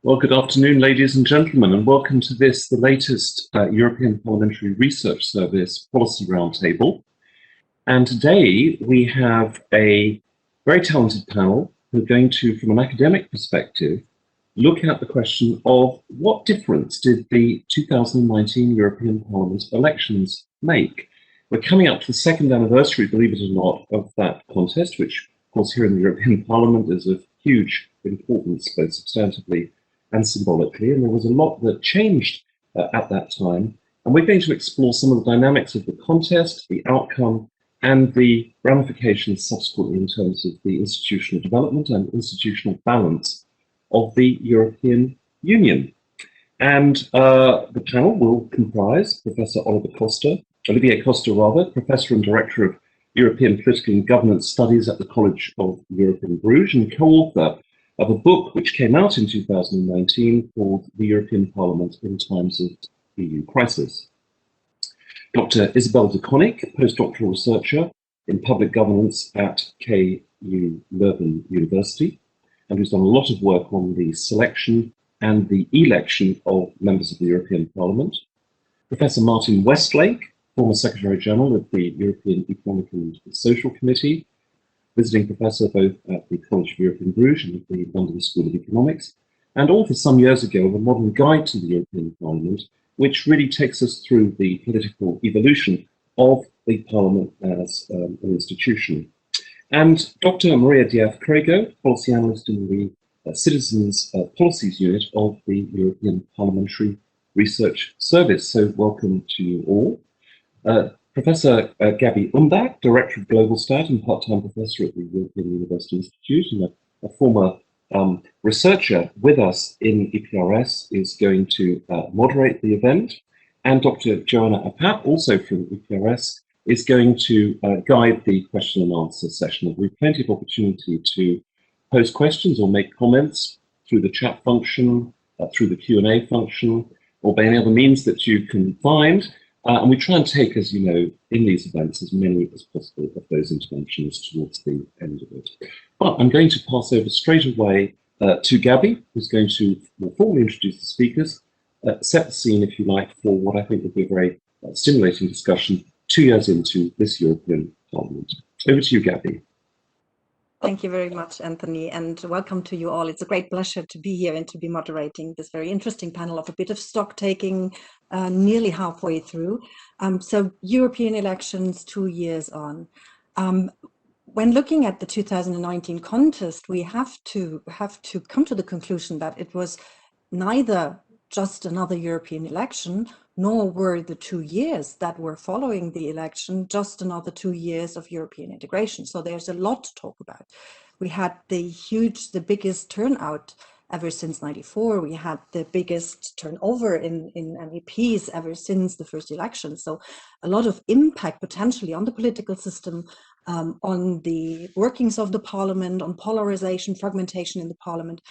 Well, good afternoon, ladies and gentlemen, and welcome to this, the latest European Parliamentary Research Service Policy Roundtable. And today we have a very talented panel who are going to, from an academic perspective, look at the question of what difference did the 2019 European Parliament elections make? We're coming up to the second anniversary, believe it or not, of that contest, which, of course, here in the European Parliament is of huge importance, both substantively and symbolically, and there was a lot that changed at that time. And we're going to explore some of the dynamics of the contest, the outcome, and the ramifications subsequently in terms of the institutional development and institutional balance of the European Union. And the panel will comprise Professor Olivier Costa, Professor and Director of European Political and Governance Studies at the College of Europe in Bruges and co-author of a book which came out in 2019 called The European Parliament in Times of EU Crisis. Dr. Isabelle de CONINCK, postdoctoral researcher in public governance at KU Leuven University, and who's done a lot of work on the selection and the election of members of the European Parliament. Professor Martin Westlake, former Secretary General of the European Economic and Social Committee, visiting professor both at the College of Europe in Bruges and at the London School of Economics, and author some years ago of a modern guide to the European Parliament, which really takes us through the political evolution of the Parliament as an institution. And Dr. Maria Diaz-CREGO, policy analyst in the Citizens Policies Unit of the European Parliamentary Research Service. So welcome to you all. Professor Gaby UMBACH, Director of Global Stat and part-time professor at the European University Institute, and a former researcher with us in EPRS, is going to moderate the event. And Dr. Joanna Apat, also from EPRS, is going to guide the question and answer session. We've plenty of opportunity to pose questions or make comments through the chat function, through the Q&A function, or by any other means that you can find. And we try and take, as you know, in these events, as many as possible of those interventions towards the end of it. But I'm going to pass over straight away to Gaby, who's going to more formally introduce the speakers, set the scene, if you like, for what I think will be a very stimulating discussion 2 years into this European Parliament. Over to you, Gaby. Thank you very much, Anthony, and welcome to you all. It's a great pleasure to be here and to be moderating this very interesting panel of a bit of stock taking nearly halfway through. So European elections 2 years on. When looking at the 2019 contest, we have to come to the conclusion that it was neither just another European election, nor were the 2 years that were following the election just another 2 years of European integration. So there's a lot to talk about. We had the biggest turnout ever since '94. We had the biggest turnover in MEPs ever since the first election. So a lot of impact potentially on the political system, on the workings of the parliament, on polarization, fragmentation in the parliament,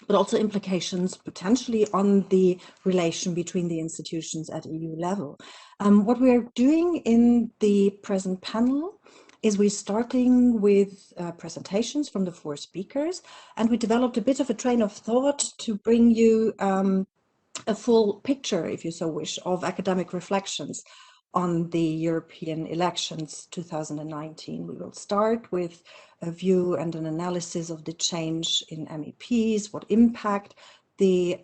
but also implications potentially on the relation between the institutions at EU level. What we're doing in the present panel is we're starting with presentations from the 4 speakers, and we developed a bit of a train of thought to bring you a full picture, if you so wish, of academic reflections on the European elections 2019. We will start with a view and an analysis of the change in MEPs, what impact the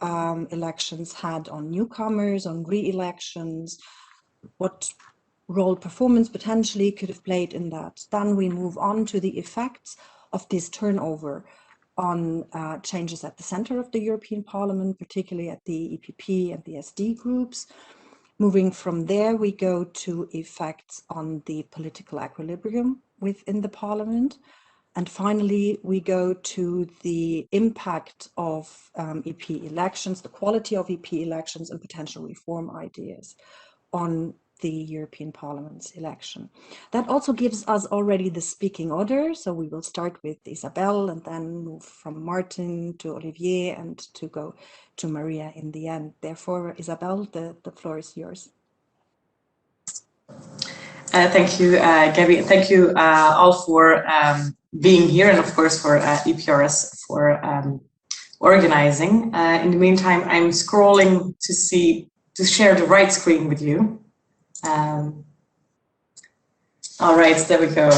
elections had on newcomers, on re-elections, what role performance potentially could have played in that. Then we move on to the effects of this turnover on changes at the center of the European Parliament, particularly at the EPP and the SD groups. Moving from there, we go to effects on the political equilibrium within the Parliament. And finally, we go to the impact of EP elections, the quality of EP elections, and potential reform ideas on the European Parliament's election. That also gives us already the speaking order. So we will start with Isabelle and then move from Martin to Olivier and to go to Maria in the end. Therefore, Isabelle, the floor is yours. Thank you, Gaby. Thank you all for being here, and of course for EPRS for organizing. In the meantime, I'm scrolling to share the right screen with you. All right, there we go.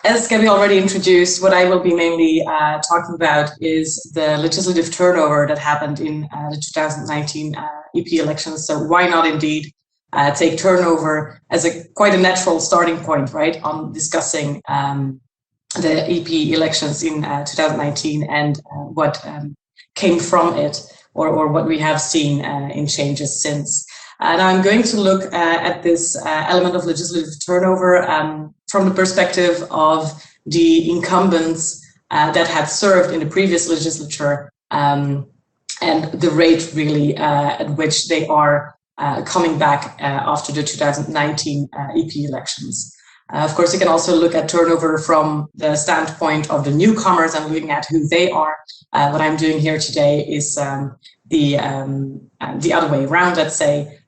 As Gaby already introduced, what I will be mainly talking about is the legislative turnover that happened in the 2019 EP elections. So why not indeed take turnover as quite a natural starting point, right, on discussing the EP elections in 2019 and what came from it, or what we have seen in changes since. Now I'm going to look at this element of legislative turnover from the perspective of the incumbents that had served in the previous legislature and the rate really at which they are coming back after the 2019 EP elections. Of course, you can also look at turnover from the standpoint of the newcomers and looking at who they are. What I'm doing here today is the other way around, let's say,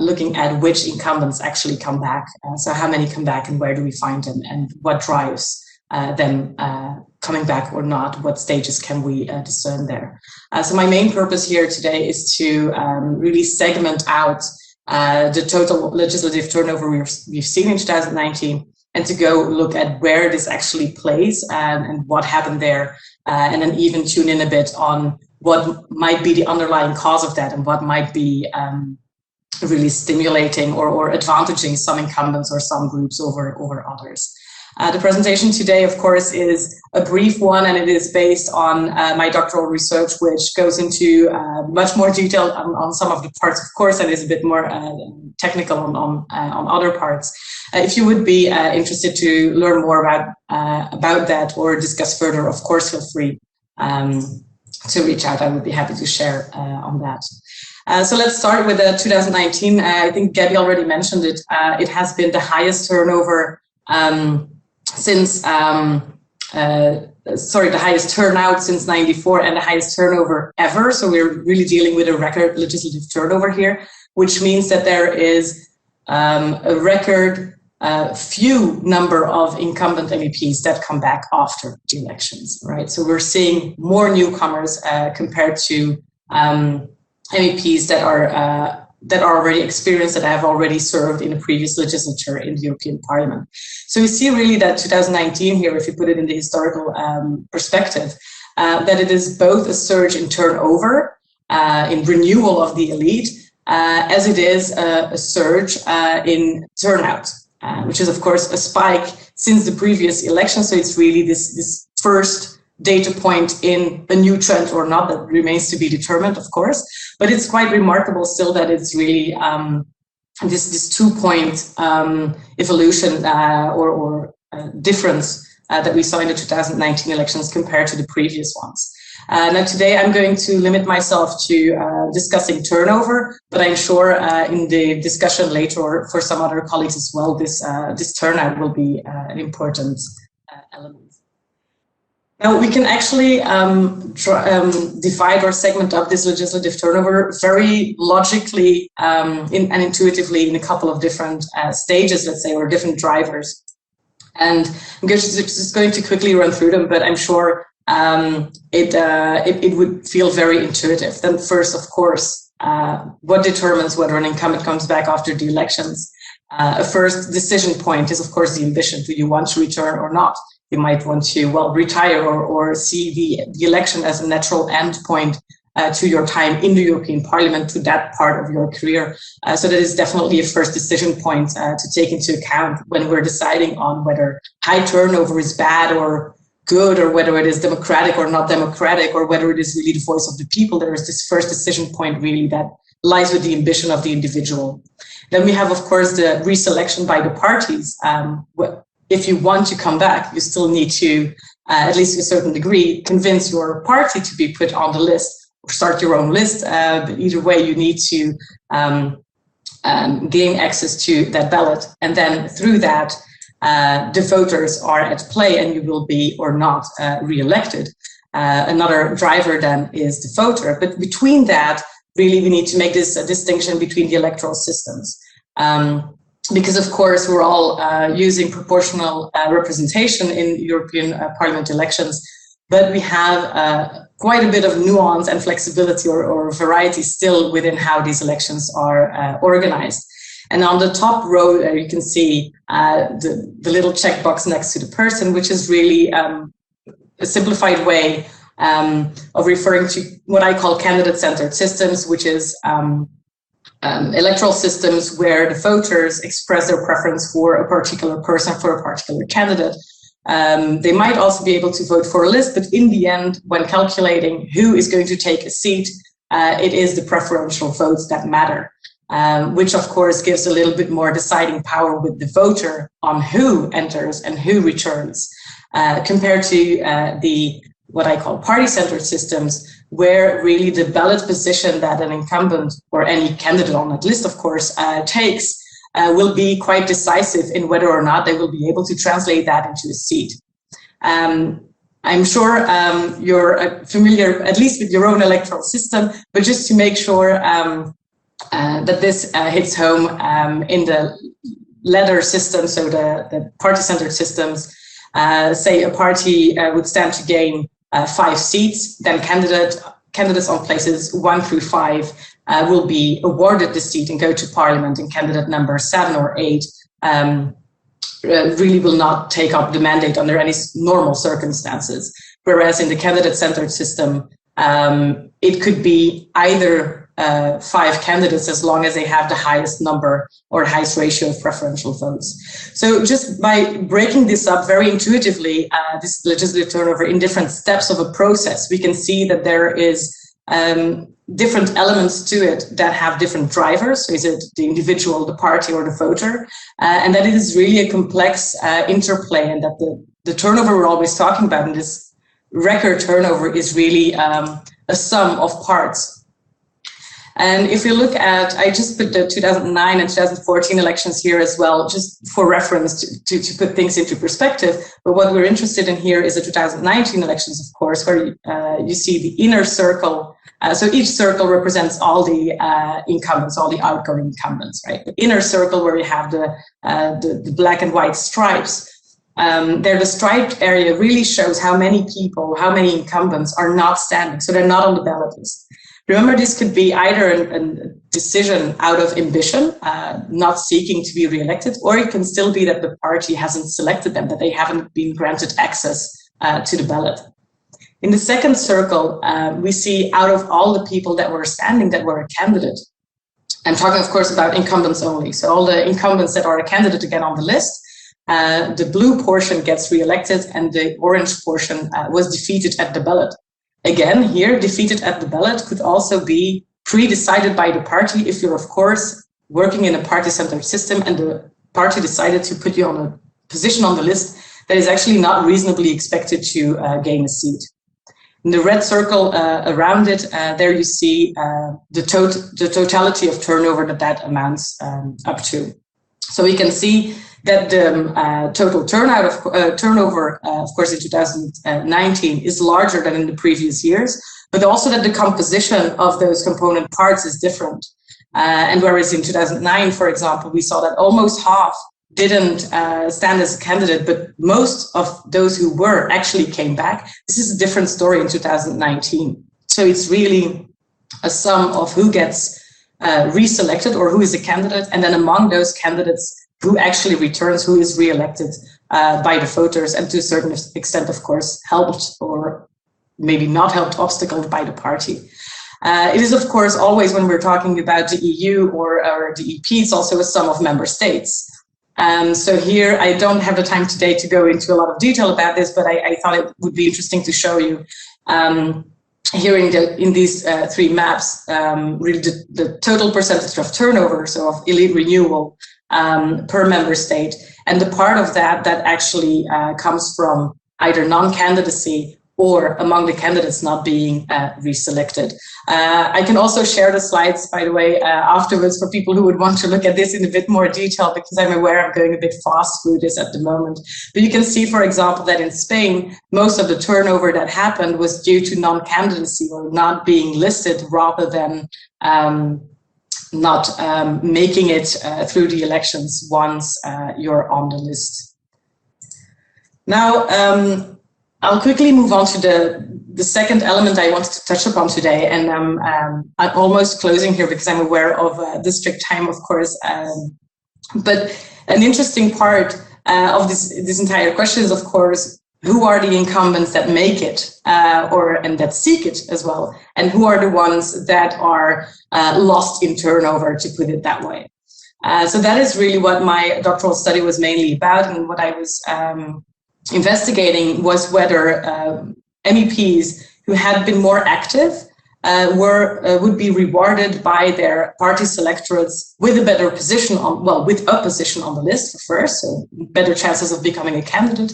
looking at which incumbents actually come back. So how many come back and where do we find them and what drives them coming back or not? What stages can we discern there? So my main purpose here today is to really segment out the total legislative turnover we've seen in 2019 and to go look at where this actually plays and what happened there, and then even tune in a bit on what might be the underlying cause of that and what might be really stimulating or advantaging some incumbents or some groups over others. The presentation today, of course, is a brief one, and it is based on my doctoral research, which goes into much more detail on some of the parts, of course, and is a bit more technical on other parts. If you would be interested to learn more about that or discuss further, of course, feel free to reach out. I would be happy to share on that. So let's start with 2019. I think Gaby already mentioned it. It has been the highest turnover since, the highest turnout since '94 and the highest turnover ever. So we're really dealing with a record legislative turnover here, which means that there is a record few number of incumbent MEPs that come back after the elections, right? So we're seeing more newcomers compared to MEPs that are already experienced, that have already served in a previous legislature in the European Parliament. So we see really that 2019 here, if you put it in the historical perspective, that it is both a surge in turnover, in renewal of the elite, as it is a surge in turnout, which is of course a spike since the previous election. So it's really this first data point in a new trend or not that remains to be determined, of course, but it's quite remarkable still that it's really this 2-point evolution or difference that we saw in the 2019 elections compared to the previous ones. Now today I'm going to limit myself to discussing turnover, but I'm sure in the discussion later or for some other colleagues as well, this turnout will be an important element. Now, we can actually divide or segment up this legislative turnover very logically and intuitively in a couple of different stages, let's say, or different drivers. And I'm just going to quickly run through them, but I'm sure it would feel very intuitive. Then first, of course, what determines whether an incumbent comes back after the elections? A first decision point is, of course, the ambition. Do you want to return or not? You might want to, well, retire or see the election as a natural end point to your time in the European Parliament, to that part of your career. So that is definitely a first decision point to take into account when we're deciding on whether high turnover is bad or good, or whether it is democratic or not democratic, or whether it is really the voice of the people. There is this first decision point really that lies with the ambition of the individual. Then we have, of course, the reselection by the parties. If you want to come back, you still need to, at least to a certain degree, convince your party to be put on the list or start your own list. But either way, you need to gain access to that ballot. And then through that, the voters are at play and you will be or not re-elected. Another driver then is the voter. But between that, really, we need to make this a distinction between the electoral systems. because of course we're all using proportional representation in European Parliament elections, but we have quite a bit of nuance and flexibility or variety still within how these elections are organized. And on the top row there you can see the little checkbox next to the person, which is really a simplified way of referring to what I call candidate-centered systems, which is electoral systems where the voters express their preference for a particular person, for a particular candidate. They might also be able to vote for a list, but in the end, when calculating who is going to take a seat, it is the preferential votes that matter, which of course gives a little bit more deciding power with the voter on who enters and who returns, compared to what I call party-centered systems, where really the ballot position that an incumbent or any candidate on that list, of course, takes will be quite decisive in whether or not they will be able to translate that into a seat. I'm sure you're familiar at least with your own electoral system, but just to make sure that this hits home in the ladder system, so the party-centered systems, say a party would stand to gain 5 seats, then candidates on places 1 through 5 will be awarded the seat and go to Parliament, and candidate number 7 or 8 really will not take up the mandate under any normal circumstances. Whereas in the candidate-centered system, it could be either 5 candidates as long as they have the highest number or highest ratio of preferential votes. So just by breaking this up very intuitively, this legislative turnover in different steps of a process, we can see that there is different elements to it that have different drivers. So is it the individual, the party, or the voter? And that it is really a complex interplay, and that the turnover we're always talking about in this record turnover is really a sum of parts. And if you look at, I just put the 2009 and 2014 elections here as well, just for reference to put things into perspective. But what we're interested in here is the 2019 elections, of course, where you see the inner circle. So each circle represents all the incumbents, all the outgoing incumbents, right? The inner circle where you have the black and white stripes. There, the striped area really shows how many people, how many incumbents are not standing. So they're not on the ballot list. Remember, this could be either a decision out of ambition, not seeking to be re-elected, or it can still be that the party hasn't selected them, that they haven't been granted access to the ballot. In the second circle, we see out of all the people that were standing that were a candidate, I'm talking, of course, about incumbents only. So all the incumbents that are a candidate again on the list, the blue portion gets re-elected and the orange portion was defeated at the ballot. Again, here, defeated at the ballot could also be pre-decided by the party if you're, of course, working in a party-centered system and the party decided to put you on a position on the list that is actually not reasonably expected to gain a seat. In the red circle around it, there you see the totality of turnover that amounts up to. So we can see that the total turnover, of course, in 2019 is larger than in the previous years, but also that the composition of those component parts is different. And whereas in 2009, for example, we saw that almost half didn't stand as a candidate, but most of those who were actually came back. This is a different story in 2019. So it's really a sum of who gets reselected or who is a candidate, and then among those candidates, who actually returns, who is re-elected by the voters, and to a certain extent, of course, helped or maybe not helped, obstacled by the party. It is, of course, always when we're talking about the EU or the EP, it's also a sum of member states. So here, I don't have the time today to go into a lot of detail about this, but I thought it would be interesting to show you here in these 3 maps, really the total percentage of turnover, so of elite renewal, per member state, and the part of that actually comes from either non-candidacy or among the candidates not being reselected. I can also share the slides, by the way, afterwards for people who would want to look at this in a bit more detail, because I'm aware I'm going a bit fast through this at the moment. But you can see, for example, that in Spain, most of the turnover that happened was due to non-candidacy or not being listed rather than not making it through the elections once you're on the list. Now, I'll quickly move on to the second element I wanted to touch upon today, and I'm almost closing here because I'm aware of the strict time, of course. But an interesting part of this entire question is, of course, who are the incumbents that make it and that seek it as well, and who are the ones that are lost in turnover, to put it that way. So that is really what my doctoral study was mainly about, and what I was investigating was whether MEPs who had been more active would be rewarded by their party selectorates with a better position on, well, with a position on the list first, so better chances of becoming a candidate,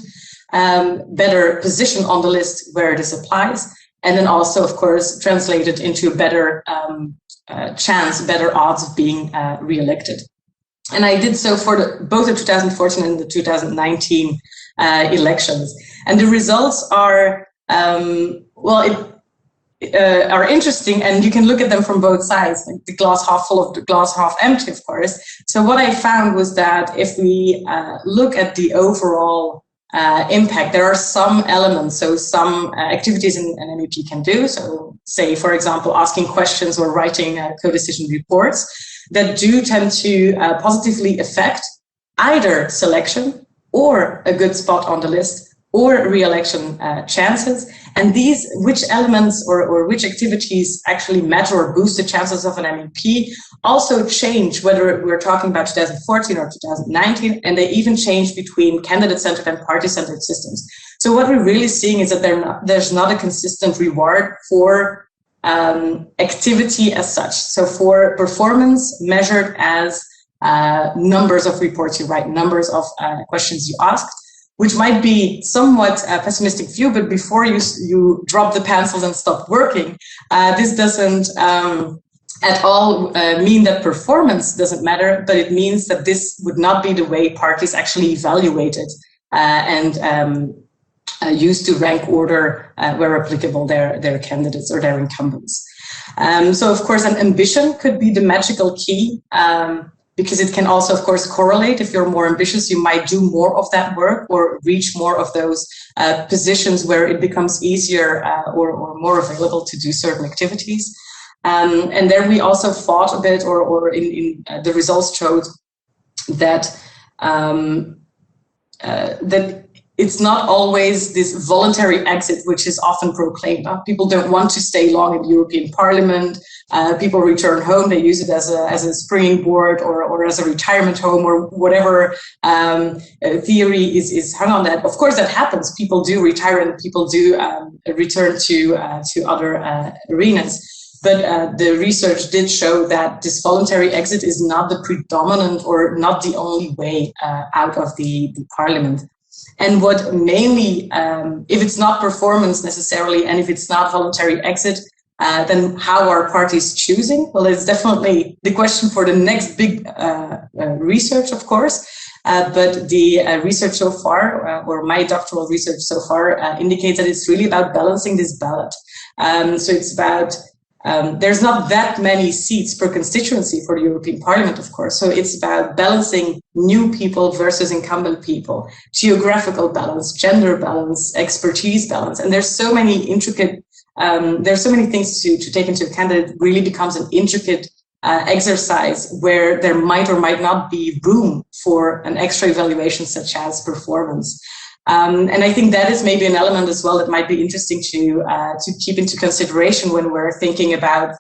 better position on the list where this applies, and then also, of course, translated into a better chance, better odds of being re-elected. And I did so for both the 2014 and the 2019 elections. And the results are, are interesting, and you can look at them from both sides, like the glass half full of the glass half empty, of course. So what I found was that if we look at the overall impact, there are some elements, so some activities an MEP can do. So say, for example, asking questions or writing co-decision reports that do tend to positively affect either selection or a good spot on the list or re-election chances. And these, which elements or which activities actually matter or boost the chances of an MEP, also change whether we're talking about 2014 or 2019, and they even change between candidate-centered and party-centered systems. So what we're really seeing is that there's not a consistent reward for activity as such. So for performance measured as numbers of reports you write, numbers of questions you asked, which might be somewhat a pessimistic view, but before you drop the pencils and stop working, this doesn't at all mean that performance doesn't matter, but it means that this would not be the way parties actually evaluated and used to rank order where applicable their candidates or their incumbents. So of course, an ambition could be the magical key, because it can also, of course, correlate. If you're more ambitious, you might do more of that work or reach more of those positions where it becomes easier or more available to do certain activities. And then we also thought a bit, or in the results showed that that it's not always this voluntary exit, which is often proclaimed. People don't want to stay long in the European Parliament. People return home. They use it as a springing board or as a retirement home or whatever theory is hung on that. Of course, that happens. People do retire and people do return to other arenas. But the research did show that this voluntary exit is not the predominant or not the only way out of the Parliament. And what mainly, if it's not performance necessarily, and if it's not voluntary exit, then how are parties choosing? Well, it's definitely the question for the next big research, of course. But the research so far, or my doctoral research so far, indicates that it's really about balancing this ballot. So it's about, there's not that many seats per constituency for the European Parliament, of course. So it's about balancing new people versus incumbent people, geographical balance, gender balance, expertise balance. And there's so many intricate, there's so many things to take into account that it really becomes an intricate exercise where there might or might not be room for an extra evaluation such as performance. And I think that is maybe an element as well that might be interesting to keep into consideration when we're thinking about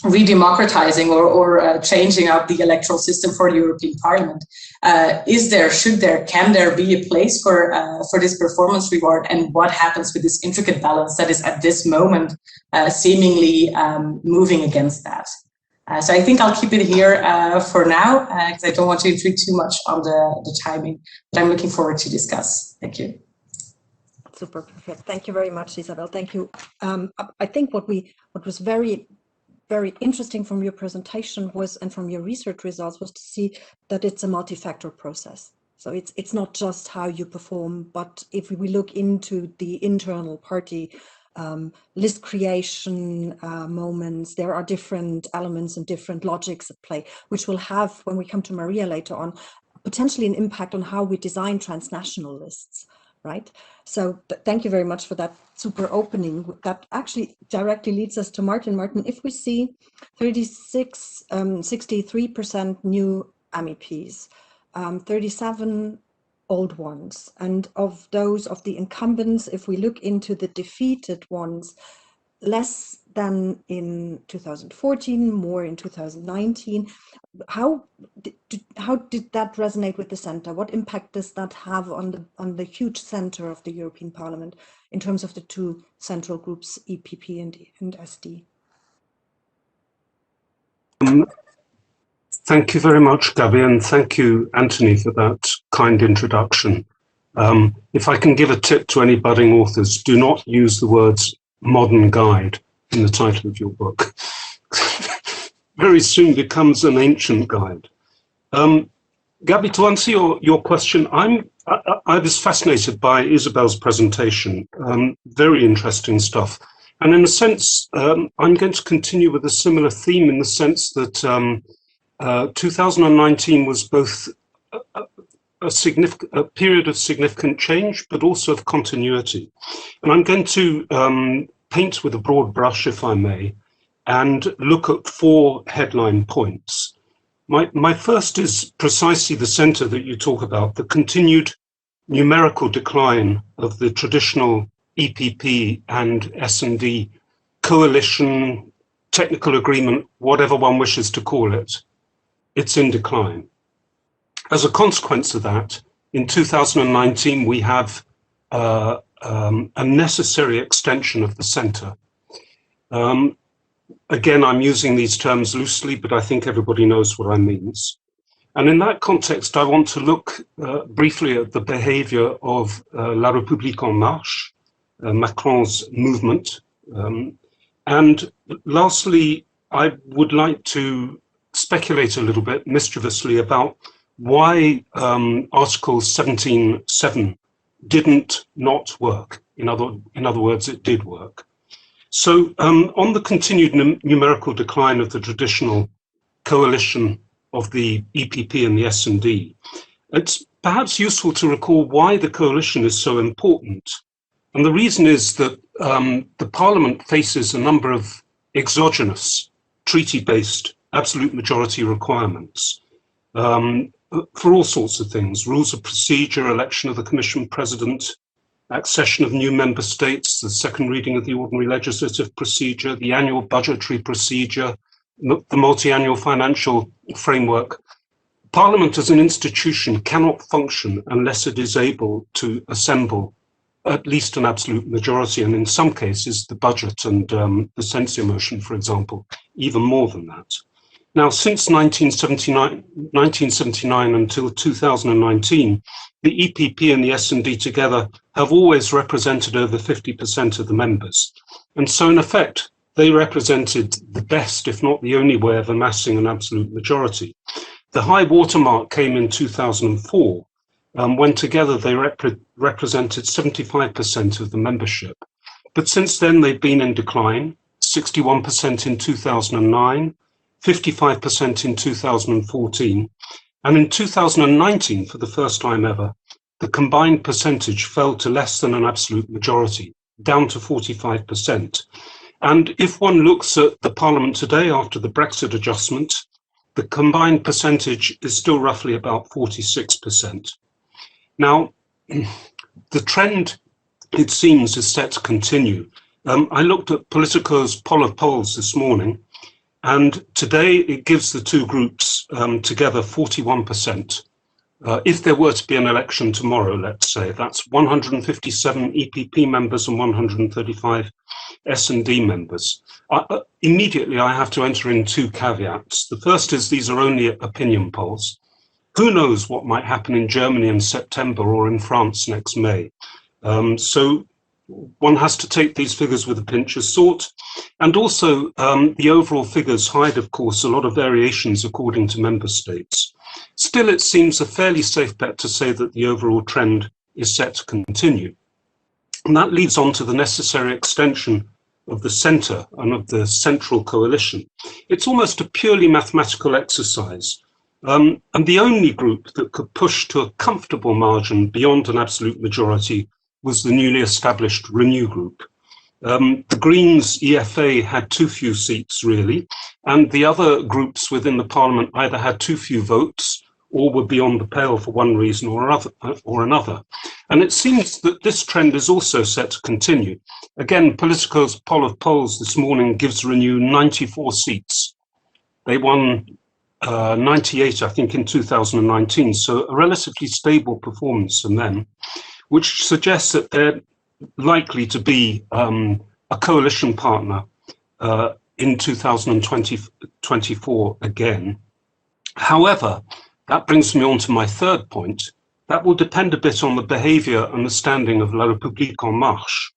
redemocratizing or changing up the electoral system for the European Parliament. Can there be a place for this performance reward, and what happens with this intricate balance that is at this moment seemingly moving against that? So I think I'll keep it here for now, because I don't want to intrude too much on the timing, but I'm looking forward to discuss. Thank you. Super, perfect. Thank you very much, Isabelle. Thank you. I think what was very, very interesting from your presentation was, and from your research results, was to see that it's a multi-factor process. So it's not just how you perform, but if we look into the internal party list creation moments. There are different elements and different logics at play, which will have, when we come to Maria later on, potentially an impact on how we design transnational lists, right? So thank you very much for that super opening. That actually directly leads us to Martin. Martin, if we see 63% new MEPs, 37 old ones, and of those of the incumbents, if we look into the defeated ones, less than in 2014, more in 2019. How did that resonate with the center? What impact does that have on the huge center of the European Parliament in terms of the two central groups, EPP and SD? Thank you very much, Gaby, and thank you, Anthony, for that kind introduction. If I can give a tip to any budding authors, do not use the words modern guide in the title of your book. Very soon becomes an ancient guide. Gaby, to answer your question, I was fascinated by Isabelle's presentation. Very interesting stuff. And in a sense, I'm going to continue with a similar theme in the sense that 2019 was both a period of significant change, but also of continuity. And I'm going to paint with a broad brush, if I may, and look at 4 headline points. My first is precisely the center that you talk about, the continued numerical decline of the traditional EPP and S&D coalition, technical agreement, whatever one wishes to call it. It's in decline. As a consequence of that, in 2019, we have a necessary extension of the center. Again, I'm using these terms loosely, but I think everybody knows what I mean. And in that context, I want to look briefly at the behavior of La République en Marche, Macron's movement. And lastly, I would like to speculate a little bit mischievously about why Article 17.7 didn't not work. In other words, it did work. So on the continued numerical decline of the traditional coalition of the EPP and the S&D, it's perhaps useful to recall why the coalition is so important. And the reason is that the Parliament faces a number of exogenous, treaty-based absolute majority requirements for all sorts of things: rules of procedure, election of the Commission President, accession of new member states, the second reading of the ordinary legislative procedure, the annual budgetary procedure, the multi-annual financial framework. Parliament as an institution cannot function unless it is able to assemble at least an absolute majority, and in some cases the budget and the censure motion, for example, even more than that. Now, since 1979 until 2019, the EPP and the S&D together have always represented over 50% of the members. And so in effect, they represented the best, if not the only way of amassing an absolute majority. The high watermark came in 2004, when together they represented 75% of the membership. But since then, they've been in decline, 61% in 2009, 55% in 2014, and in 2019, for the first time ever, the combined percentage fell to less than an absolute majority, down to 45%. And if one looks at the Parliament today after the Brexit adjustment, the combined percentage is still roughly about 46%. Now, the trend, it seems, is set to continue. I looked at Politico's poll of polls this morning, and today it gives the two groups together 41%. If there were to be an election tomorrow, let's say, that's 157 EPP members and 135 S&D members. Immediately, I have to enter in 2 caveats. The first is these are only opinion polls. Who knows what might happen in Germany in September or in France next May? So one has to take these figures with a pinch of salt. And also, the overall figures hide, of course, a lot of variations according to member states. Still, it seems a fairly safe bet to say that the overall trend is set to continue. And that leads on to the necessary extension of the centre and of the central coalition. It's almost a purely mathematical exercise. And the only group that could push to a comfortable margin beyond an absolute majority was the newly established Renew group. The Greens EFA had too few seats, really, and the other groups within the parliament either had too few votes or were beyond the pale for one reason or another. And it seems that this trend is also set to continue. Again, Politico's poll of polls this morning gives Renew 94 seats. They won 98, I think, in 2019, so a relatively stable performance from them, which suggests that they're likely to be a coalition partner in 2024 again. However, that brings me on to my third point. That will depend a bit on the behaviour and the standing of La République En Marche.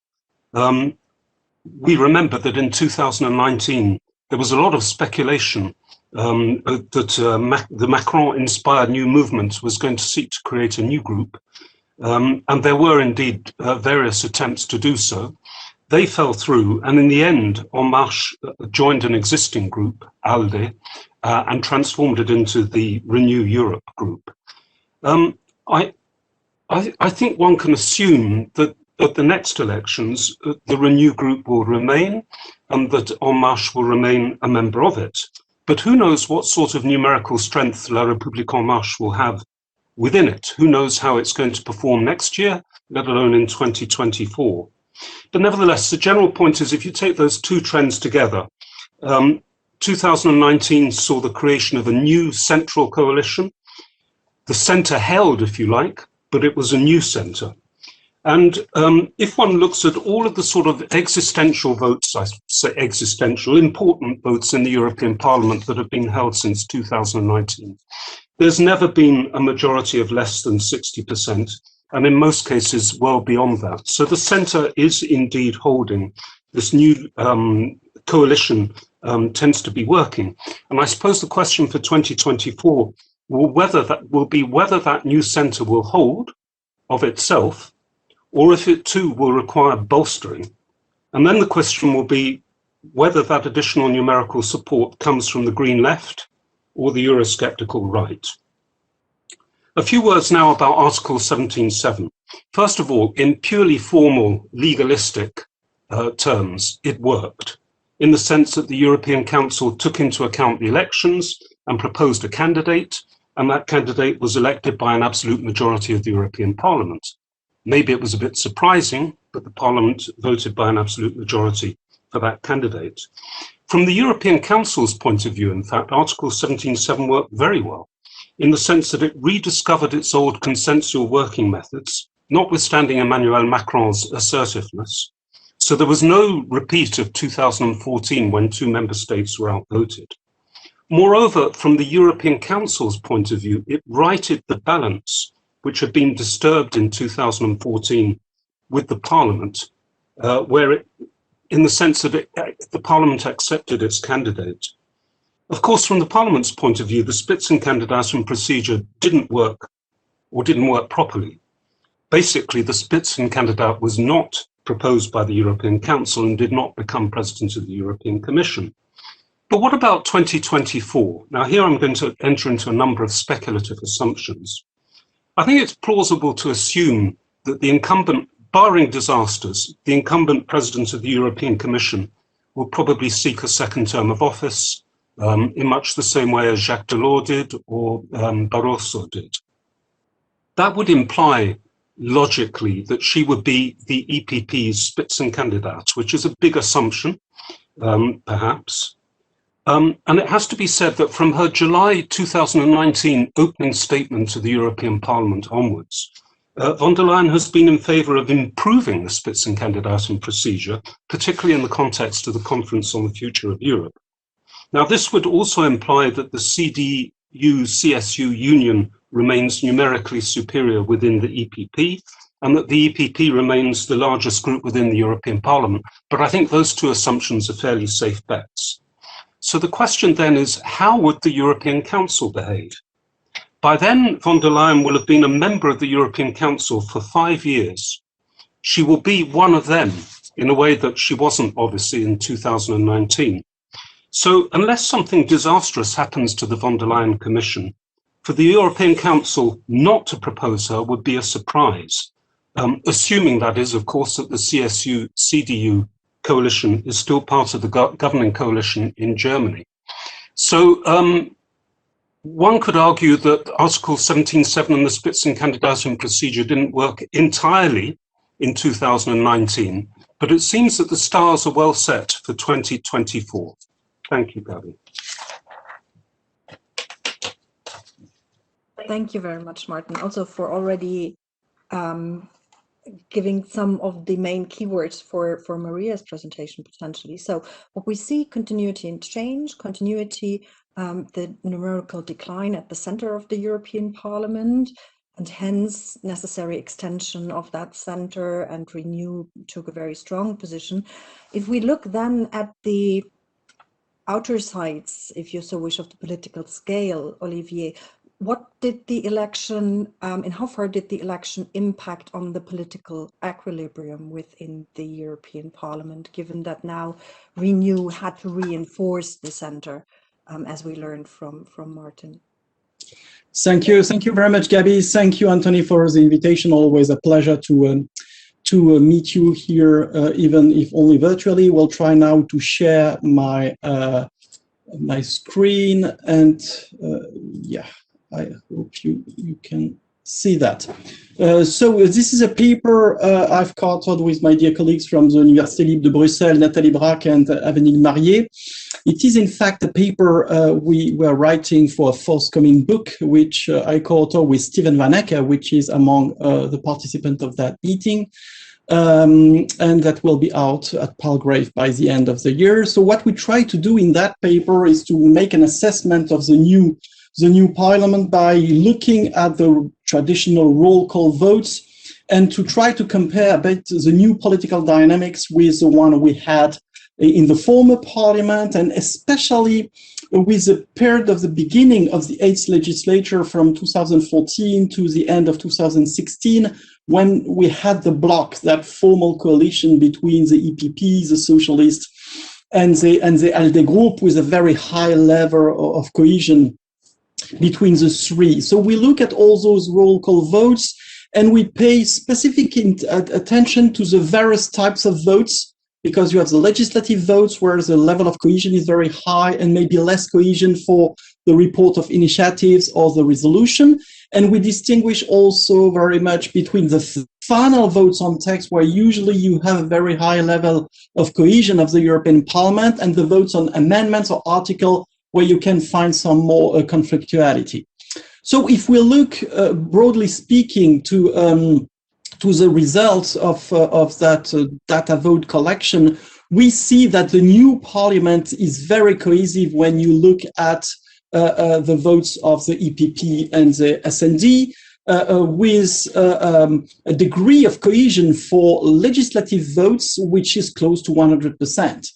We remember that in 2019, there was a lot of speculation that the Macron-inspired new movement was going to seek to create a new group. And there were indeed various attempts to do so. They fell through, and in the end, En Marche joined an existing group, ALDE, and transformed it into the Renew Europe group. I think one can assume that at the next elections, the Renew group will remain, and that En Marche will remain a member of it. But who knows what sort of numerical strength La République En Marche will have within it? Who knows how it's going to perform next year, let alone in 2024? But nevertheless, the general point is, if you take those two trends together, 2019 saw the creation of a new central coalition. The centre held, if you like, but it was a new centre. And if one looks at all of the sort of existential votes, I say existential, important votes in the European Parliament that have been held since 2019, there's never been a majority of less than 60%, and in most cases well beyond that. So the centre is indeed holding. This new coalition tends to be working. And I suppose the question for 2024 will be whether that new centre will hold of itself, or if it too will require bolstering. And then the question will be whether that additional numerical support comes from the Green left or the Eurosceptical right. A few words now about Article 17.7. First of all, in purely formal, legalistic terms, it worked, in the sense that the European Council took into account the elections and proposed a candidate, and that candidate was elected by an absolute majority of the European Parliament. Maybe it was a bit surprising, but the Parliament voted by an absolute majority for that candidate. From the European Council's point of view, in fact, Article 17.7 worked very well, in the sense that it rediscovered its old consensual working methods, notwithstanding Emmanuel Macron's assertiveness. So there was no repeat of 2014 when 2 member states were outvoted. Moreover, from the European Council's point of view, it righted the balance which had been disturbed in 2014 with the Parliament, where it, in the sense that the Parliament accepted its candidate. Of course, from the Parliament's point of view, the Spitzenkandidat procedure didn't work properly. Basically, the Spitzenkandidat was not proposed by the European Council and did not become President of the European Commission. But what about 2024? Now, here I'm going to enter into a number of speculative assumptions. I think it's plausible to assume that the incumbent, barring disasters, the incumbent President of the European Commission will probably seek a second term of office in much the same way as Jacques Delors did or Barroso did. That would imply, logically, that she would be the EPP's Spitzenkandidat, which is a big assumption, perhaps. And it has to be said that from her July 2019 opening statement to the European Parliament onwards, von der Leyen has been in favour of improving the Spitzenkandidaten procedure, particularly in the context of the Conference on the Future of Europe. Now, this would also imply that the CDU-CSU union remains numerically superior within the EPP, and that the EPP remains the largest group within the European Parliament. But I think those two assumptions are fairly safe bets. So the question then is, how would the European Council behave? By then, von der Leyen will have been a member of the European Council for 5 years. she will be one of them in a way that she wasn't obviously in 2019. So unless something disastrous happens to the von der Leyen Commission, for the European Council not to propose her would be a surprise, assuming that is, of course, that the CSU-CDU coalition is still part of the governing coalition in Germany. So one could argue that Article 17.7 and the Spitzenkandidatin procedure didn't work entirely in 2019, but it seems that the stars are well set for 2024. Thank you, Gaby. Thank you very much, Martin, also for already giving some of the main keywords for Maria's presentation, potentially. So what we see, continuity and change, continuity, the numerical decline at the center of the European Parliament, and hence necessary extension of that center, and Renew took a very strong position. If we look then at the outer sides, if you so wish, of the political scale, Olivier, what did the election, and how far did the election impact on the political equilibrium within the European Parliament, given that now Renew had to reinforce the center, as we learned from Martin? Thank you very much, Gaby. Thank you, Anthony, for the invitation. Always a pleasure to meet you here, even if only virtually. We'll try now to share my my screen, and yeah, I hope you can see that. So this is a paper I've co-authored with my dear colleagues from the Université Libre de Bruxelles, Nathalie Braque and Avénigue Marié. It is in fact a paper we were writing for a forthcoming book, which I co-authored with Steven Van Ecke, which is among the participants of that meeting. And that will be out at Palgrave by the end of the year. So what we try to do in that paper is to make an assessment of the new parliament by looking at the traditional roll call votes, and to try to compare a bit the new political dynamics with the one we had in the former parliament, and especially with the period of the beginning of the 8th legislature from 2014 to the end of 2016, when we had the bloc, that formal coalition between the EPP, the Socialists, and the ALDE group, with a very high level of cohesion between the three. So we look at all those roll call votes, and we pay specific attention to the various types of votes, because you have the legislative votes where the level of cohesion is very high, and maybe less cohesion for the report of initiatives or the resolution. And we distinguish also very much between the final votes on text, where usually you have a very high level of cohesion of the European Parliament, and the votes on amendments or article, where you can find some more conflictuality. So if we look broadly speaking to the results of that data vote collection, we see that the new parliament is very cohesive when you look at the votes of the EPP and the SND, with a degree of cohesion for legislative votes, which is close to 100%.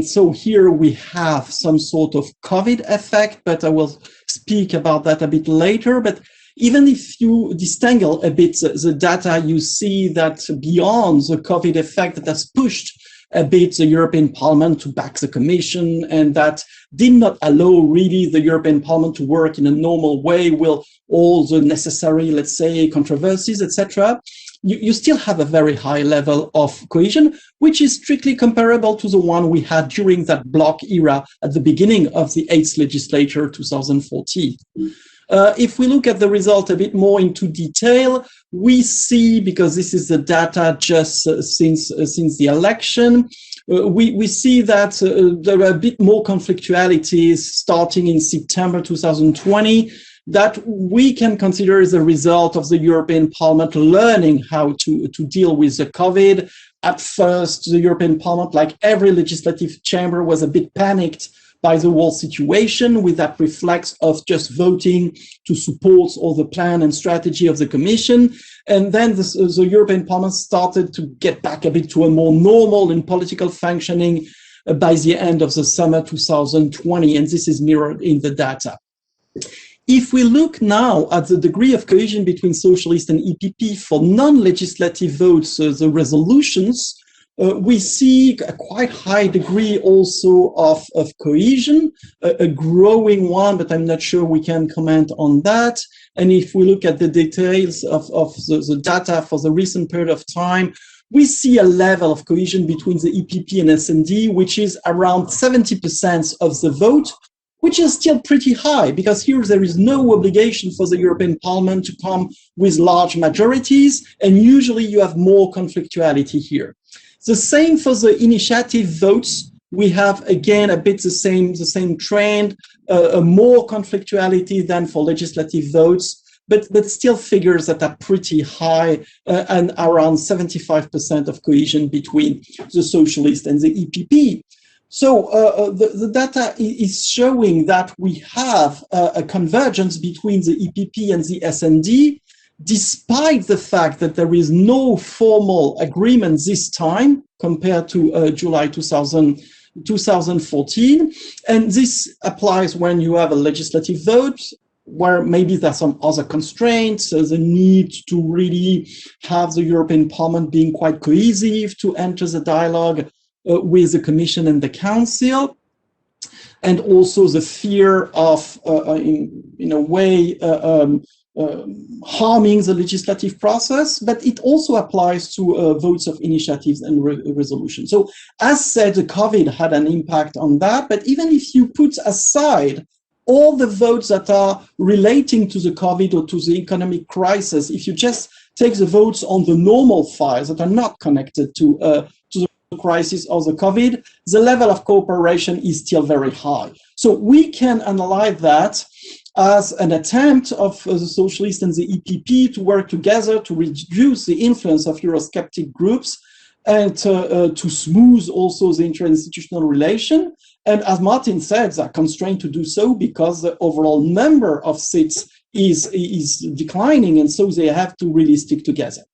So here we have some sort of COVID effect, but I will speak about that a bit later. But even if you disentangle a bit the data, you see that beyond the COVID effect that has pushed a bit the European Parliament to back the Commission, and that did not allow really the European Parliament to work in a normal way with all the necessary, let's say, controversies, etc., you still have a very high level of cohesion, which is strictly comparable to the one we had during that bloc era at the beginning of the 8th legislature, 2014. If we look at the result a bit more into detail, we see, because this is the data just since the election, we see that there are a bit more conflictualities starting in September 2020, that we can consider as a result of the European Parliament learning how to deal with the COVID. At first, the European Parliament, like every legislative chamber, was a bit panicked by the whole situation, with that reflex of just voting to support all the plan and strategy of the Commission. And then the European Parliament started to get back a bit to a more normal and political functioning by the end of the summer 2020, and this is mirrored in the data. If we look now at the degree of cohesion between Socialist and EPP for non-legislative votes, the resolutions, we see a quite high degree also of cohesion, a growing one, but I'm not sure we can comment on that. And if we look at the details of the data for the recent period of time, we see a level of cohesion between the EPP and SD, which is around 70% of the vote, which is still pretty high, because here there is no obligation for the European Parliament to come with large majorities, and usually you have more conflictuality here. The same for the initiative votes. We have again a bit the same trend, more conflictuality than for legislative votes, but still figures that are pretty high, and around 75% of cohesion between the Socialists and the EPP. So the data is showing that we have a convergence between the EPP and the SND, despite the fact that there is no formal agreement this time compared to July 2014. And this applies when you have a legislative vote, where maybe there's some other constraints, the need to really have the European Parliament being quite cohesive to enter the dialogue with the Commission and the Council, and also the fear of, in a way, harming the legislative process, but it also applies to votes of initiatives and resolutions. So, as said, the COVID had an impact on that, but even if you put aside all the votes that are relating to the COVID or to the economic crisis, if you just take the votes on the normal files that are not connected to the crisis or the COVID, the level of cooperation is still very high. So we can analyze that as an attempt of the Socialists and the EPP to work together to reduce the influence of Eurosceptic groups and to smooth also the interinstitutional relation. And as Martin said, they're constrained to do so because the overall number of seats is declining, and so they have to really stick together.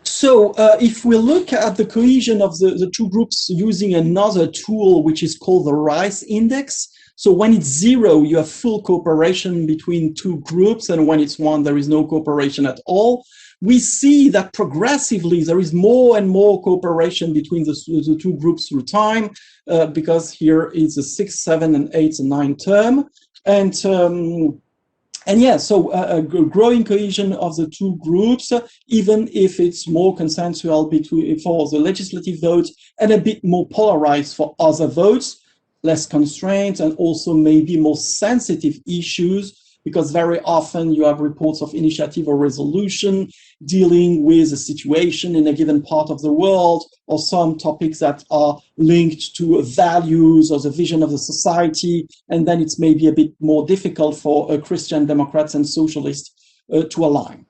So if we look at the cohesion of the two groups using another tool, which is called the RICE index, so when it's 0, you have full cooperation between two groups, and when it's 1, there is no cooperation at all. We see that progressively there is more and more cooperation between the two groups through time, because here is the 6, 7, and 8, and 9 term. And yeah, so a growing cohesion of the two groups, even if it's more consensual for the legislative votes and a bit more polarized for other votes, less constraints, and also maybe more sensitive issues, because very often you have reports of initiative or resolution dealing with a situation in a given part of the world, or some topics that are linked to values or the vision of the society, and then it's maybe a bit more difficult for Christian Democrats and Socialists to align.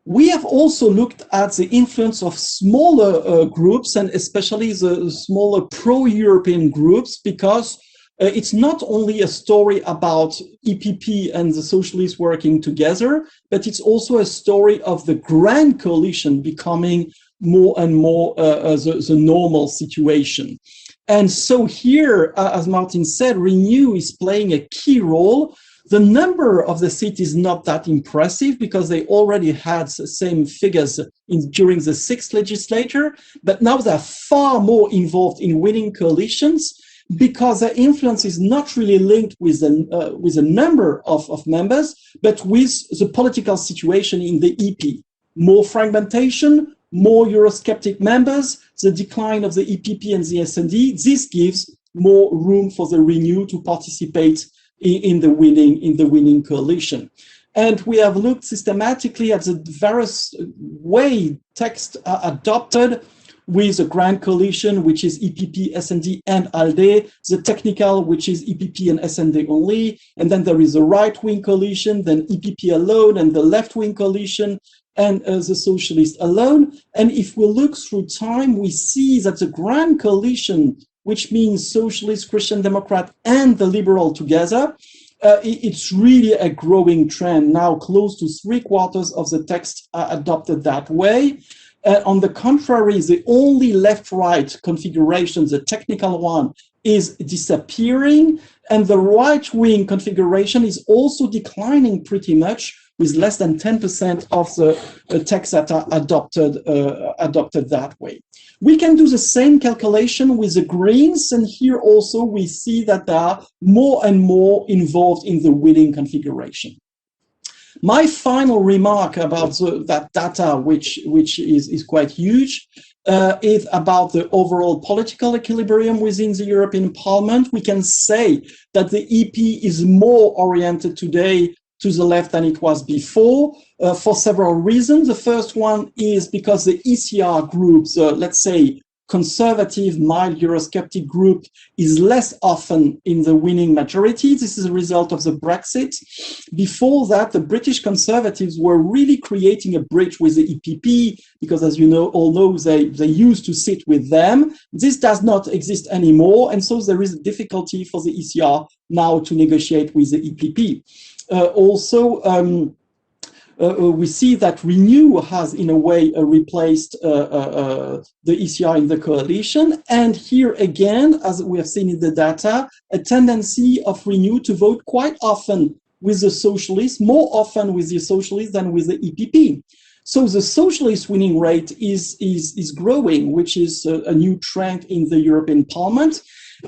We have also looked at the influence of smaller groups, and especially the smaller pro-European groups, because it's not only a story about EPP and the Socialists working together, but it's also a story of the grand coalition becoming more and more the normal situation. And so here, as Martin said, Renew is playing a key role. The number of the seats is not that impressive because they already had the same figures during the 6th legislature, but now they're far more involved in winning coalitions, because their influence is not really linked with a number of members, but with the political situation in the EP. More fragmentation, more Eurosceptic members, the decline of the EPP and the SND, this gives more room for the Renew to participate in the winning coalition. And we have looked systematically at the various way texts are adopted with the grand coalition, which is EPP, SND, and ALDE, the technical, which is EPP and SND only, and then there is a right-wing coalition, then EPP alone, and the left-wing coalition, and the Socialists alone. And if we look through time, we see that the grand coalition, which means Socialist, Christian Democrat, and the Liberal together, it's really a growing trend. Now close to 3/4 of the text are adopted that way. On the contrary, the only left-right configuration, the technical one, is disappearing, and the right-wing configuration is also declining pretty much, with less than 10% of the text that are adopted that way. We can do the same calculation with the Greens, and here also we see that they are more and more involved in the winning configuration. My final remark about that data, which is quite huge, is about the overall political equilibrium within the European Parliament. We can say that the EP is more oriented today to the left than it was before, for several reasons. The first one is because the ECR groups, let's say conservative, mild Eurosceptic group, is less often in the winning majority. This is a result of the Brexit. Before that, the British Conservatives were really creating a bridge with the EPP, because as you know, although they used to sit with them, this does not exist anymore, and so there is a difficulty for the ECR now to negotiate with the EPP. We see that Renew has, in a way, replaced the ECR in the coalition. And here again, as we have seen in the data, a tendency of Renew to vote quite often with the socialists, more often with the socialists than with the EPP. So the socialist winning rate is growing, which is a new trend in the European Parliament.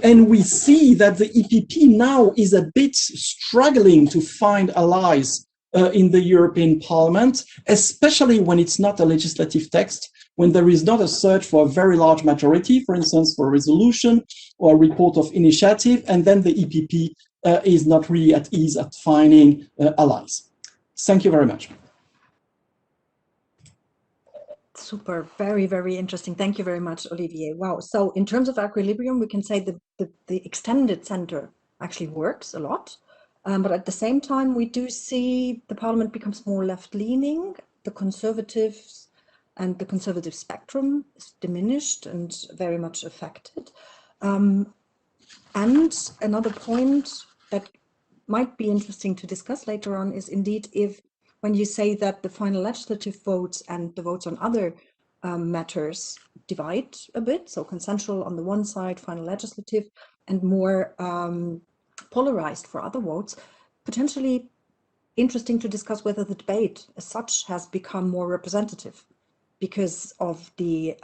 And we see that the EPP now is a bit struggling to find allies in the European Parliament, especially when it's not a legislative text, when there is not a search for a very large majority, for instance, for a resolution or a report of initiative, and then the EPP is not really at ease at finding allies. Thank you very much. Super, very, very interesting. Thank you very much, Olivier. Wow. So in terms of equilibrium, we can say that the extended center actually works a lot. But at the same time, we do see the parliament becomes more left-leaning. The conservatives and the conservative spectrum is diminished and very much affected. And another point that might be interesting to discuss later on is indeed if when you say that the final legislative votes and the votes on other matters divide a bit, so consensual on the one side, final legislative, and more polarized for other votes, potentially interesting to discuss whether the debate as such has become more representative because of the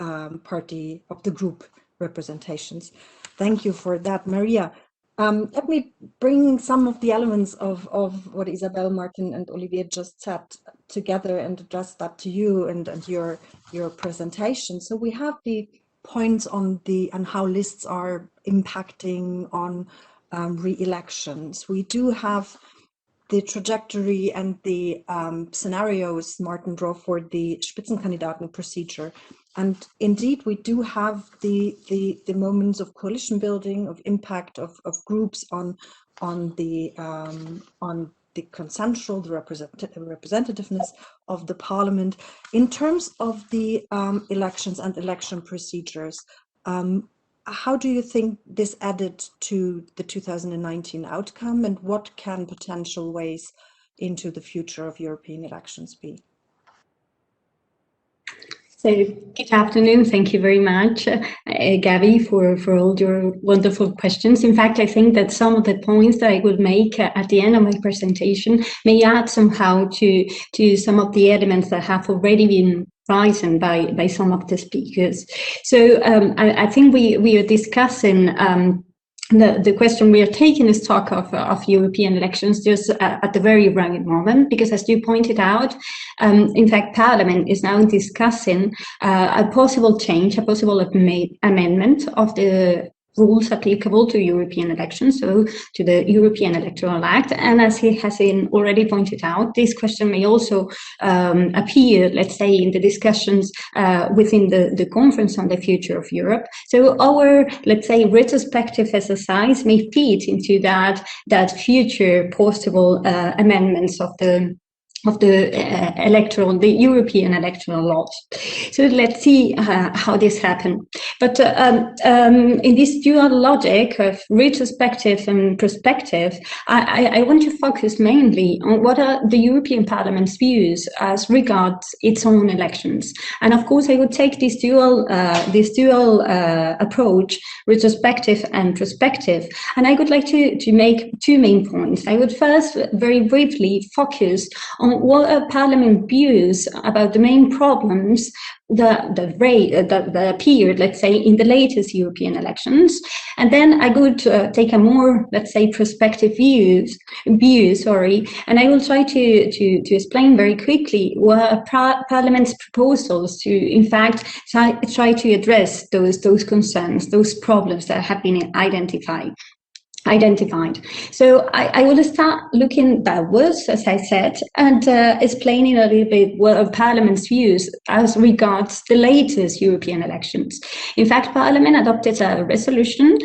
party, of the group representations. Thank you for that, Maria. Let me bring some of the elements of what Isabelle, Martin, and Olivier just said together and address that to you and your presentation. So we have the points on how lists are impacting on re-elections. We do have the trajectory and the scenarios Martin drew for the Spitzenkandidaten procedure. And indeed, we do have the moments of coalition building, of impact of groups on the consensual, the representativeness of the parliament. In terms of the elections and election procedures, how do you think this added to the 2019 outcome, and what can potential ways into the future of European elections be? So, good afternoon. Thank you very much, Gaby, for all your wonderful questions. In fact, I think that some of the points that I would make at the end of my presentation may add somehow to some of the elements that have already been raised by some of the speakers. So I think we are discussing the question we are taking is stock of European elections just at the very right moment, because as you pointed out, in fact, Parliament is now discussing a possible change, a possible amendment of the rules applicable to European elections, so to the European Electoral Act. And as he has already pointed out, this question may also appear, let's say, in the discussions within the Conference on the Future of Europe. So our, let's say, retrospective exercise may fit into that future possible amendments of the the European electoral laws. So let's see how this happened. But in this dual logic of retrospective and prospective, I want to focus mainly on what are the European Parliament's views as regards its own elections. And of course, I would take this dual approach, retrospective and prospective. And I would like to make two main points. I would first very briefly focus on what are Parliament views about the main problems that appeared, let's say, in the latest European elections, and then I would take a more, let's say, prospective view, and I will try to explain very quickly what are Parliament's proposals to, in fact, try to address those concerns, those problems that have been identified. So I will start looking backwards, as I said, and explaining a little bit what are Parliament's views as regards the latest European elections. In fact, Parliament adopted a resolution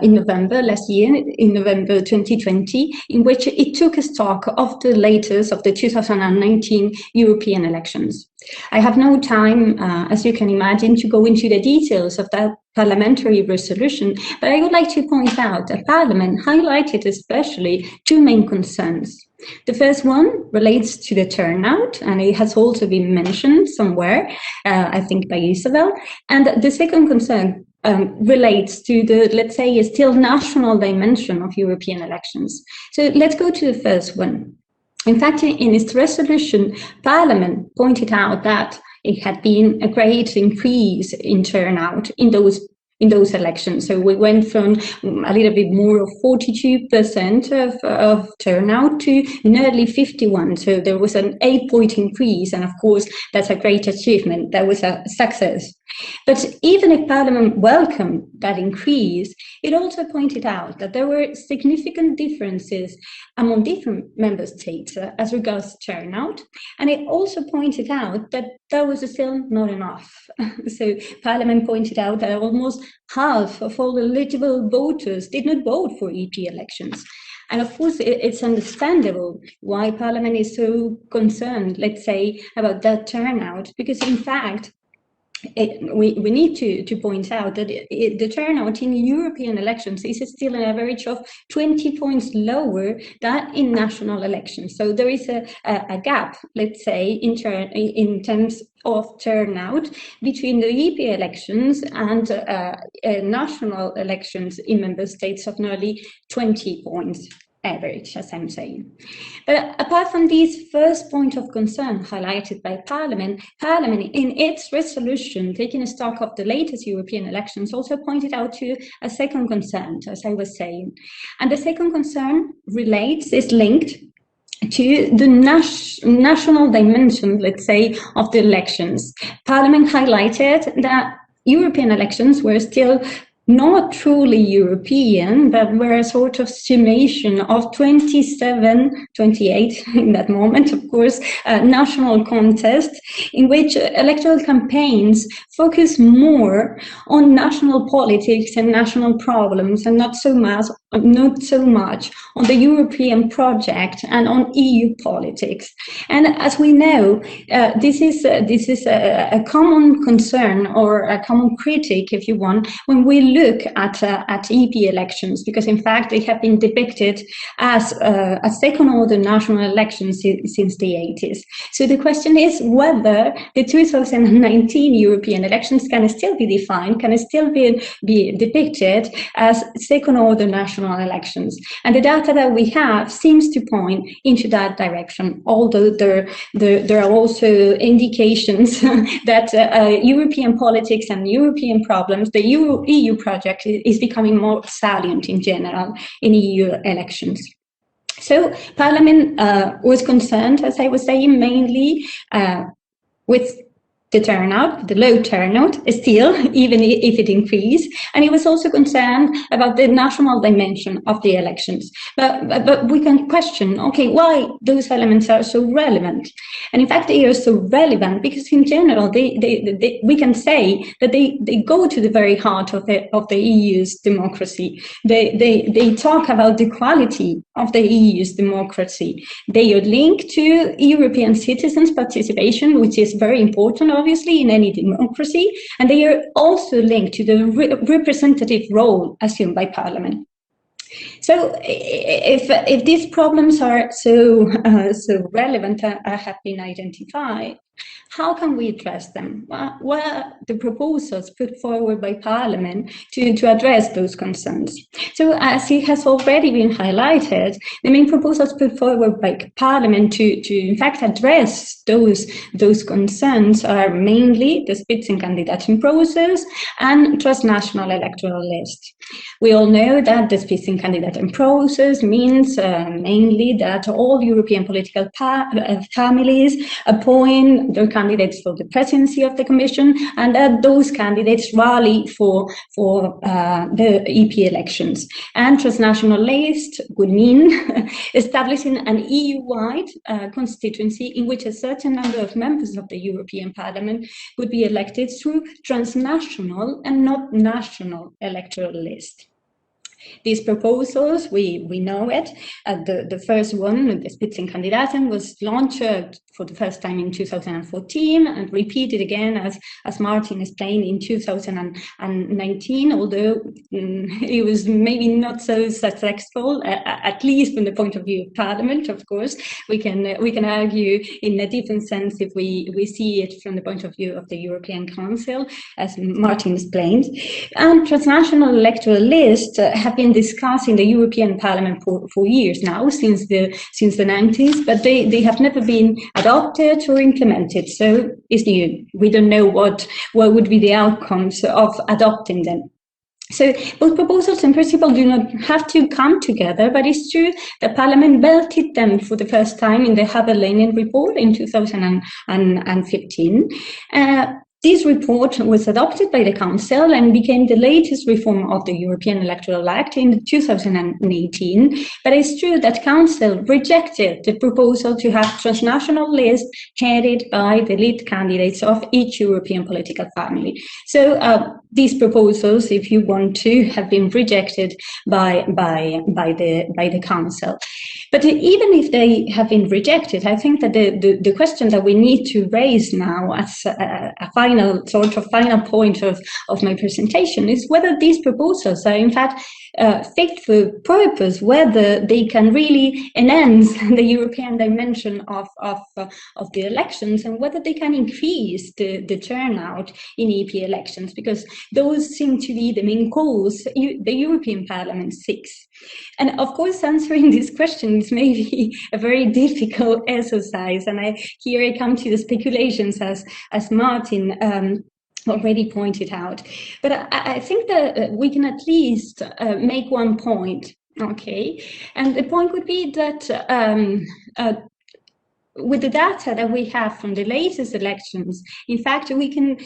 in November last year, in November 2020, in which it took a stock of the latest of the 2019 European elections. I have no time, as you can imagine, to go into the details of that parliamentary resolution, but I would like to point out that Parliament highlighted especially two main concerns. The first one relates to the turnout, and it has also been mentioned somewhere, I think by Isabelle, and the second concern relates to the, let's say, still national dimension of European elections. So let's go to the first one. In fact, in its resolution, Parliament pointed out that it had been a great increase in turnout in those elections. So we went from a little bit more of 42% of turnout to nearly 51%. So there was an 8-point increase. And of course, that's a great achievement. That was a success. But even if Parliament welcomed that increase, it also pointed out that there were significant differences among different member states as regards turnout. And it also pointed out that that was still not enough. So Parliament pointed out that almost half of all eligible voters did not vote for EP elections. And of course, it's understandable why Parliament is so concerned, let's say, about that turnout, because in fact, we need to point out that the turnout in European elections is still an average of 20 points lower than in national elections. So there is a gap, let's say, in terms of turnout between the EP elections and national elections in member states of nearly 20 points. Average, as I'm saying. But apart from this first point of concern highlighted by Parliament in its resolution, taking stock of the latest European elections, also pointed out to a second concern, as I was saying. And the second concern is linked to the national dimension, let's say, of the elections. Parliament highlighted that European elections were still not truly European, but were a sort of summation of 27, 28 in that moment, of course, national contests in which electoral campaigns focus more on national politics and national problems and not so much on the European project and on EU politics. And as we know, this is a common concern or a common critique, if you want, when we look at EP elections, because in fact they have been depicted as a second-order national elections since the 80s. So the question is whether the 2019 European elections can still be defined, can still be depicted as second-order national elections. And the data that we have seems to point into that direction, although there are also indications that European politics and European problems, the EU project is becoming more salient in general in EU elections. So Parliament was concerned, as I was saying, mainly with the turnout, the low turnout, still, even if it increased. And he was also concerned about the national dimension of the elections. But we can question, okay, why those elements are so relevant? And in fact, they are so relevant because in general, we can say that they go to the very heart of the EU's democracy. They talk about the quality of the EU's democracy. They are linked to European citizens' participation, which is very important, obviously, in any democracy, and they are also linked to the representative role assumed by Parliament. So, if these problems are so relevant and have been identified, how can we address them? What are the proposals put forward by Parliament to address those concerns? So, as it has already been highlighted, the main proposals put forward by Parliament to in fact address those concerns are mainly the Spitzenkandidat process and transnational electoral list. We all know that the Spitzenkandidat process means mainly that all European political families appoint their candidates for the presidency of the Commission, and that those candidates rally for the EP elections. And transnational list would mean establishing an EU-wide constituency in which a certain number of members of the European Parliament would be elected through transnational and not national electoral list. These proposals, we know it. The first one, the Spitzenkandidat, was launched for the first time in 2014 and repeated again, as Martin explained, in 2019, although it was maybe not so successful, at least from the point of view of Parliament, of course. We can argue in a different sense if we see it from the point of view of the European Council, as Martin explained. And transnational electoral lists have been discussed in the European Parliament for years now, since the 90s, but they have never been adopted or implemented. So it's new. We don't know what would be the outcomes of adopting them. So both proposals in principle do not have to come together, but it's true that Parliament belted them for the first time in the Haber-Leinen report in 2015. This report was adopted by the Council and became the latest reform of the European Electoral Act in 2018. But it's true that Council rejected the proposal to have transnational lists headed by the lead candidates of each European political family. So these proposals, if you want to, have been rejected by the Council. But even if they have been rejected, I think that the question that we need to raise now as a final point of my presentation is whether these proposals are in fact fit for purpose, whether they can really enhance the European dimension of the elections, and whether they can increase the turnout in EP elections, because those seem to be the main goals the European Parliament seeks. And of course, answering these questions may be a very difficult exercise, and here I come to the speculations as Martin already pointed out. But I think that we can at least make one point, okay? And the point would be that with the data that we have from the latest elections, in fact, we can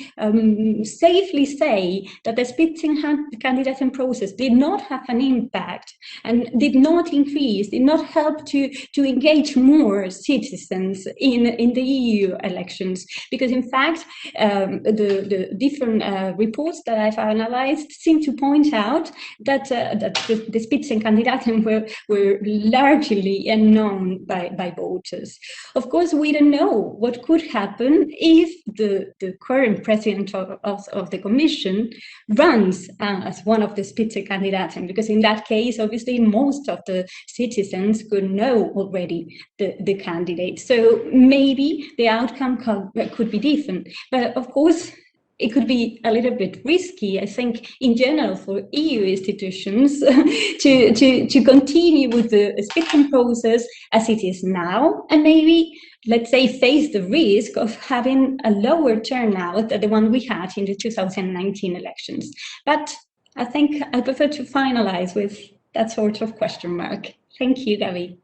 safely say that the Spitzenkandidat process did not have an impact and did not increase, did not help to engage more citizens in the EU elections. Because in fact, the different reports that I've analyzed seem to point out that the Spitzenkandidaten were largely unknown by voters. Of course, we don't know what could happen if the current president of the Commission runs as one of the Spitzenkandidaten, because in that case, obviously, most of the citizens could know already the candidate. So maybe the outcome could be different. But of course, it could be a little bit risky, I think, in general for EU institutions to continue with the Spitzen process as it is now, and maybe, let's say, face the risk of having a lower turnout than the one we had in the 2019 elections. But I think I prefer to finalize with that sort of question mark. Thank you, Gaby.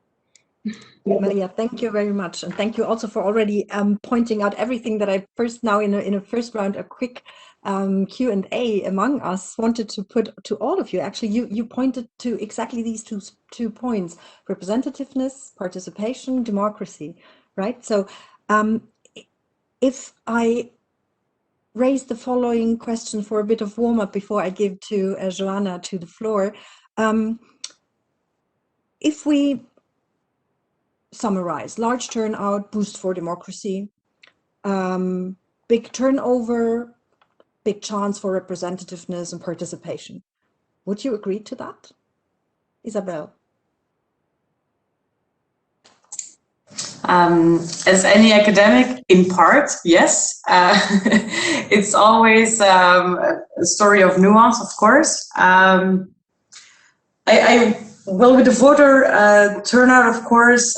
Maria, thank you very much. And thank you also for already pointing out everything that I first now in a first round, a quick Q&A among us wanted to put to all of you. Actually, you pointed to exactly these two points: representativeness, participation, democracy, right? So if I raise the following question for a bit of warm-up before I give to Joanna to the floor. If we summarize: large turnout, boost for democracy, big turnover, big chance for representativeness and participation. Would you agree to that, Isabelle? As any academic, in part, yes. It's always a story of nuance, of course. Well, with the voter turnout, of course,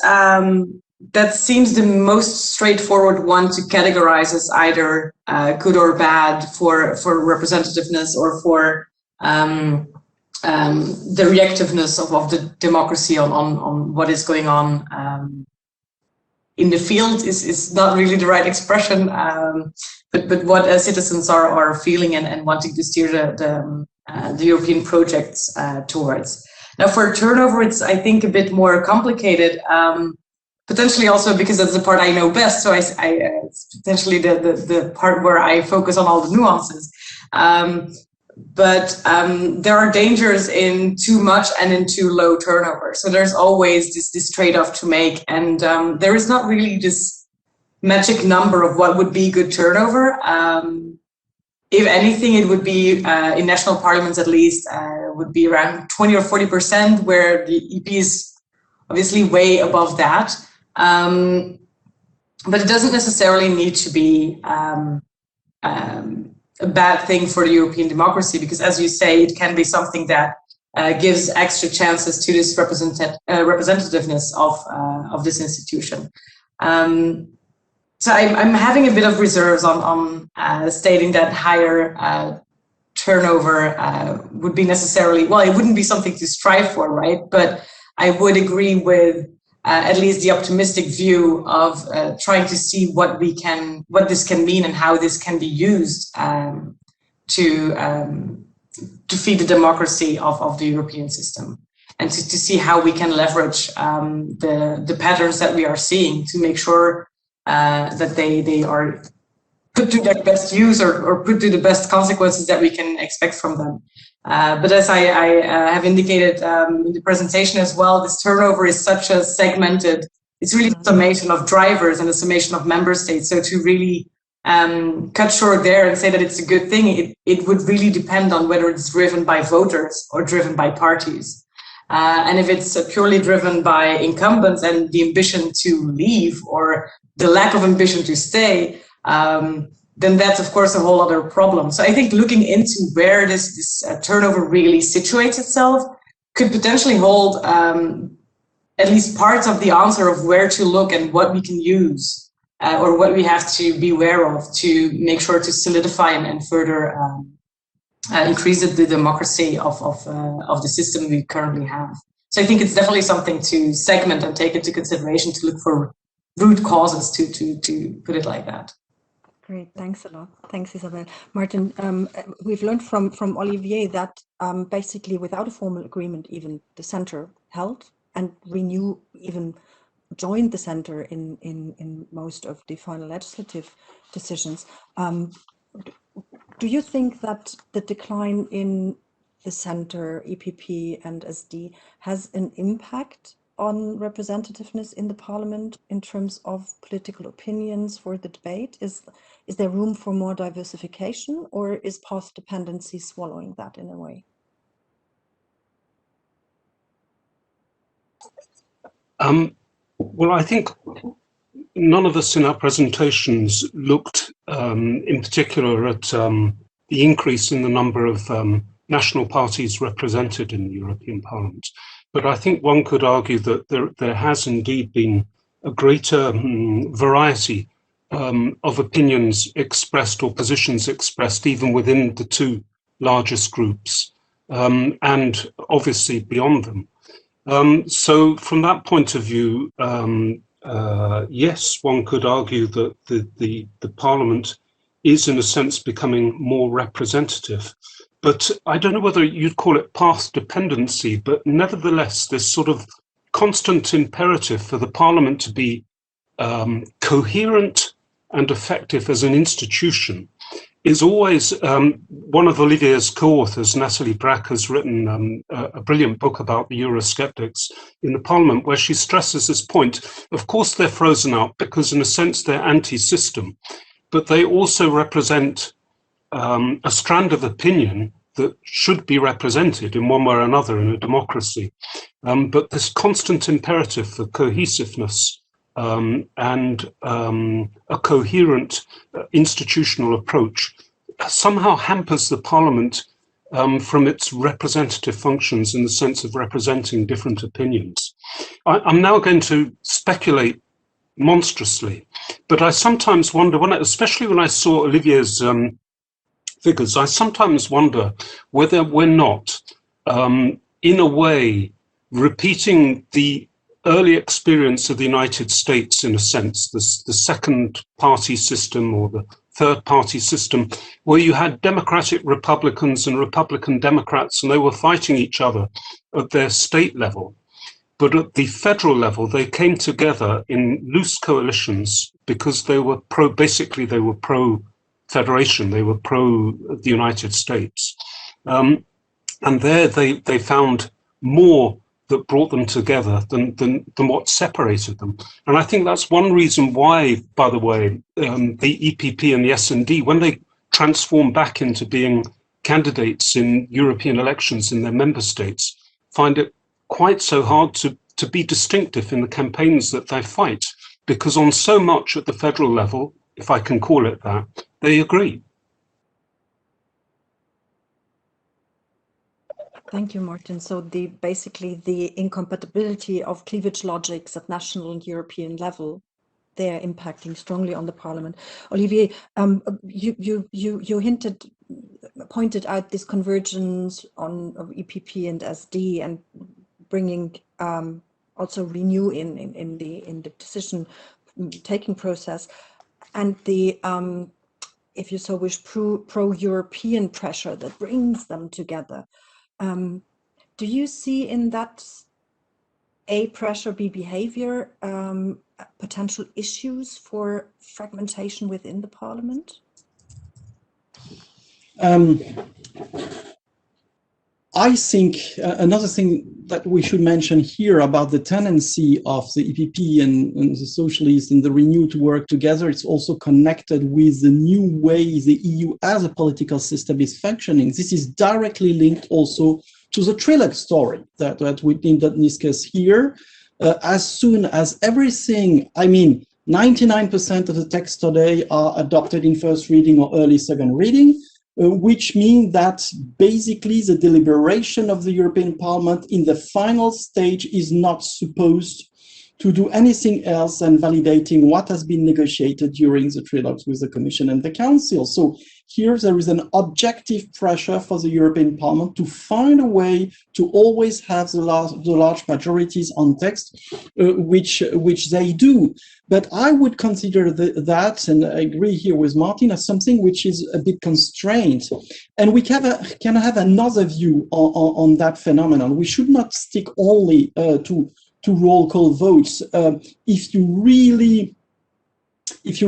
that seems the most straightforward one to categorize as either good or bad for representativeness or for the reactiveness of the democracy on what is going on in the field is not really the right expression, but what citizens are feeling and wanting to steer the European projects towards. Now, for turnover, it's, I think, a bit more complicated, potentially also because that's the part I know best. So it's potentially the part where I focus on all the nuances. But there are dangers in too much and in too low turnover. So there's always this trade-off to make. And there is not really this magic number of what would be good turnover. If anything, it would be in national parliaments, at least, would be around 20 or 40%, where the EP is obviously way above that. But it doesn't necessarily need to be a bad thing for the European democracy, because, as you say, it can be something that gives extra chances to this representativeness of this institution. So I'm having a bit of reserves on stating that higher turnover would be necessarily, well, it wouldn't be something to strive for, right? But I would agree with at least the optimistic view of trying to see what this can mean and how this can be used to feed the democracy of the European system, and to see how we can leverage the patterns that we are seeing to make sure that they are put to their best use or put to the best consequences that we can expect from them. But as I have indicated in the presentation as well, this turnover is such a segmented, it's really a summation of drivers and a summation of member states. So to really cut short there and say that it's a good thing, it would really depend on whether it's driven by voters or driven by parties. And if it's purely driven by incumbents and the ambition to leave or the lack of ambition to stay, then that's, of course, a whole other problem. So I think looking into where this turnover really situates itself could potentially hold at least parts of the answer of where to look and what we can use or what we have to be aware of to make sure to solidify and further increase the democracy of the system we currently have. So I think it's definitely something to segment and take into consideration to look for root causes, to put it like that. Great, thanks a lot. Thanks, Isabelle. Martin, we've learned from Olivier that basically without a formal agreement, even the center held, and Renew even joined the center in most of the final legislative decisions. Do you think that the decline in the center, EPP and SD, has an impact on representativeness in the parliament in terms of political opinions for the debate? Is there room for more diversification, or is path dependency swallowing that in a way? Well, I think none of us in our presentations looked in particular at the increase in the number of national parties represented in the European Parliament. But I think one could argue that there has indeed been a greater variety of opinions expressed or positions expressed even within the two largest groups and obviously beyond them. So from that point of view, yes, one could argue that the Parliament is in a sense becoming more representative. But I don't know whether you'd call it path dependency, but nevertheless, this sort of constant imperative for the Parliament to be coherent and effective as an institution is always one of Olivier's co-authors, Nathalie Brack, has written a brilliant book about the Eurosceptics in the Parliament, where she stresses this point. Of course, they're frozen out because, in a sense, they're anti-system, but they also represent a strand of opinion that should be represented in one way or another in a democracy. But this constant imperative for cohesiveness and a coherent institutional approach somehow hampers the Parliament from its representative functions in the sense of representing different opinions. I'm now going to speculate monstrously, but I sometimes wonder, especially when I saw Olivier's figures, I sometimes wonder whether we're not, in a way, repeating the early experience of the United States, in a sense, the second party system or the third party system, where you had Democratic Republicans and Republican Democrats, and they were fighting each other at their state level. But at the federal level, they came together in loose coalitions because they were basically they were pro-federation, they were pro-the United States. And there they found more that brought them together than what separated them. And I think that's one reason why, by the way, the EPP and the S&D, when they transform back into being candidates in European elections in their member states, find it quite so hard to be distinctive in the campaigns that they fight, because on so much at the federal level, if I can call it that, they agree. Thank you, Martin. So basically the incompatibility of cleavage logics at national and European level, they're impacting strongly on the Parliament. Olivier, you pointed out this convergence of EPP and SD and bringing also renew in the decision taking process, and the if you so wish pro-European pressure that brings them together. Do you see in that A, pressure, B, behavior, potential issues for fragmentation within the Parliament? I think another thing that we should mention here about the tendency of the EPP and the Socialists and the Renew to work together, it's also connected with the new way the EU as a political system is functioning. This is directly linked also to the trilogue story that we did not discuss here. As soon as everything, 99% of the text today are adopted in first reading or early second reading, which means that basically the deliberation of the European Parliament in the final stage is not supposed to do anything else than validating what has been negotiated during the trilogues with the Commission and the Council. So here there is an objective pressure for the European Parliament to find a way to always have the large majorities on text, which they do. But I would consider that, and I agree here with Martin, as something which is a bit constrained. And we can have another view on that phenomenon. We should not stick only to roll call votes. If you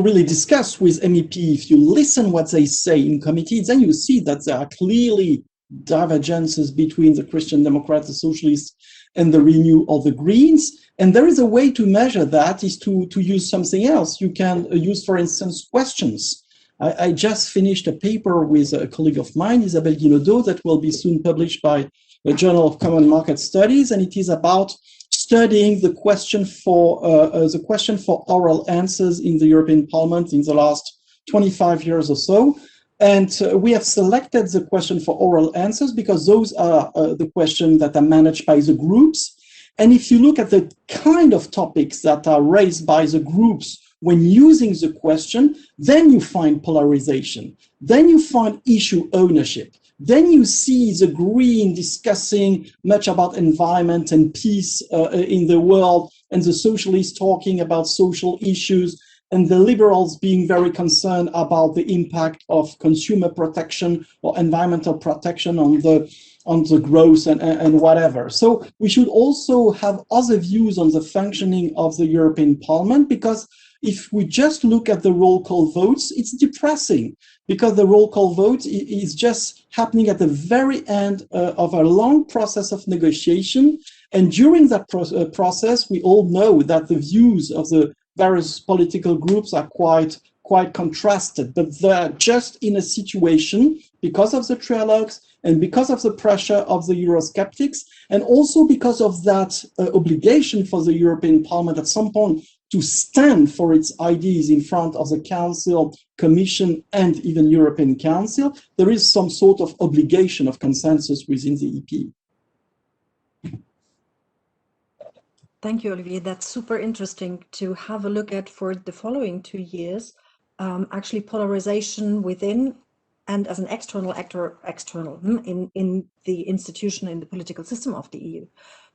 really discuss with MEP, if you listen what they say in committee, then you see that there are clearly divergences between the Christian Democrats, the Socialists, and the Renew or the Greens. And there is a way to measure that is to use something else. You can use, for instance, questions. I just finished a paper with a colleague of mine, Isabelle that will be soon published by the Journal of Common Market Studies, and it is about studying the question for oral answers in the European Parliament in the last 25 years or so. And we have selected the question for oral answers because those are the questions that are managed by the groups. And if you look at the kind of topics that are raised by the groups when using the question, then you find polarization, then you find issue ownership, Then you see the Green discussing much about environment and peace in the world, and the Socialists talking about social issues, and the Liberals being very concerned about the impact of consumer protection or environmental protection on the growth and whatever. So we should also have other views on the functioning of the European Parliament, because if we just look at the roll call votes, it's depressing, because the roll call vote is just happening at the very end of a long process of negotiation. And during that process, we all know that the views of the various political groups are quite contrasted, but they're just in a situation because of the trialogues and because of the pressure of the Eurosceptics, and also because of that obligation for the European Parliament at some point to stand for its ideas in front of the Council, Commission, and even European Council. There is some sort of obligation of consensus within the EP. Thank you, Olivier. That's super interesting to have a look at for the following 2 years. Actually, polarization within and as an external actor, in the institution, in the political system of the EU,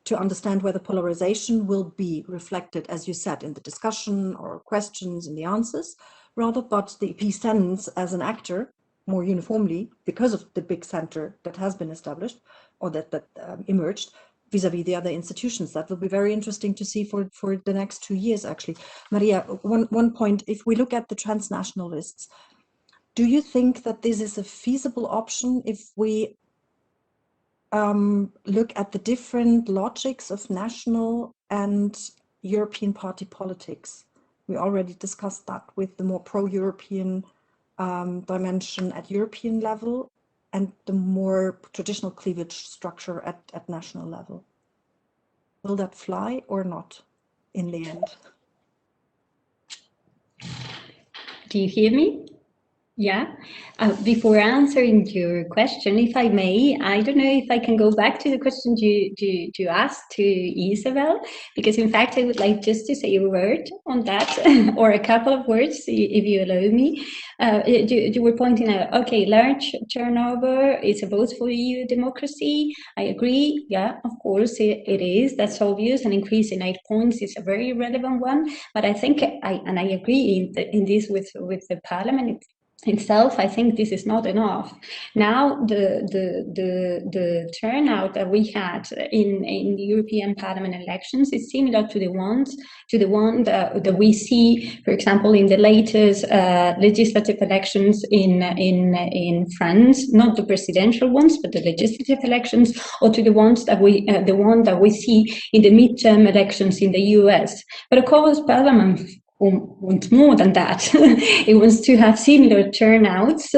to understand whether polarization will be reflected, as you said, in the discussion or questions and the answers, rather, but the EP stands as an actor more uniformly because of the big center that has been established or that emerged vis-a-vis the other institutions. That will be very interesting to see for the next 2 years, actually. Maria, one point, if we look at the transnational lists, do you think that this is a feasible option if we look at the different logics of national and European party politics? We already discussed that with the more pro-European dimension at European level and the more traditional cleavage structure at national level. Will that fly or not in the end? Do you hear me? Yeah. Before answering your question, if I may, I don't know if I can go back to the question you asked to Isabelle, because in fact I would like just to say a word on that, or a couple of words, if you allow me. You were pointing out, okay, large turnover is a vote for EU democracy. I agree. Yeah, of course it is. That's obvious. An increase in 8 points is a very relevant one. But I think I agree in this with the Parliament itself. I think this is not enough. Now the turnout that we had in the European Parliament elections is similar to the one that we see, for example, in the latest legislative elections in France, not the presidential ones, but the legislative elections, or to the ones that we see in the midterm elections in the US. But of course, Parliament wants more than that. It wants to have similar turnouts,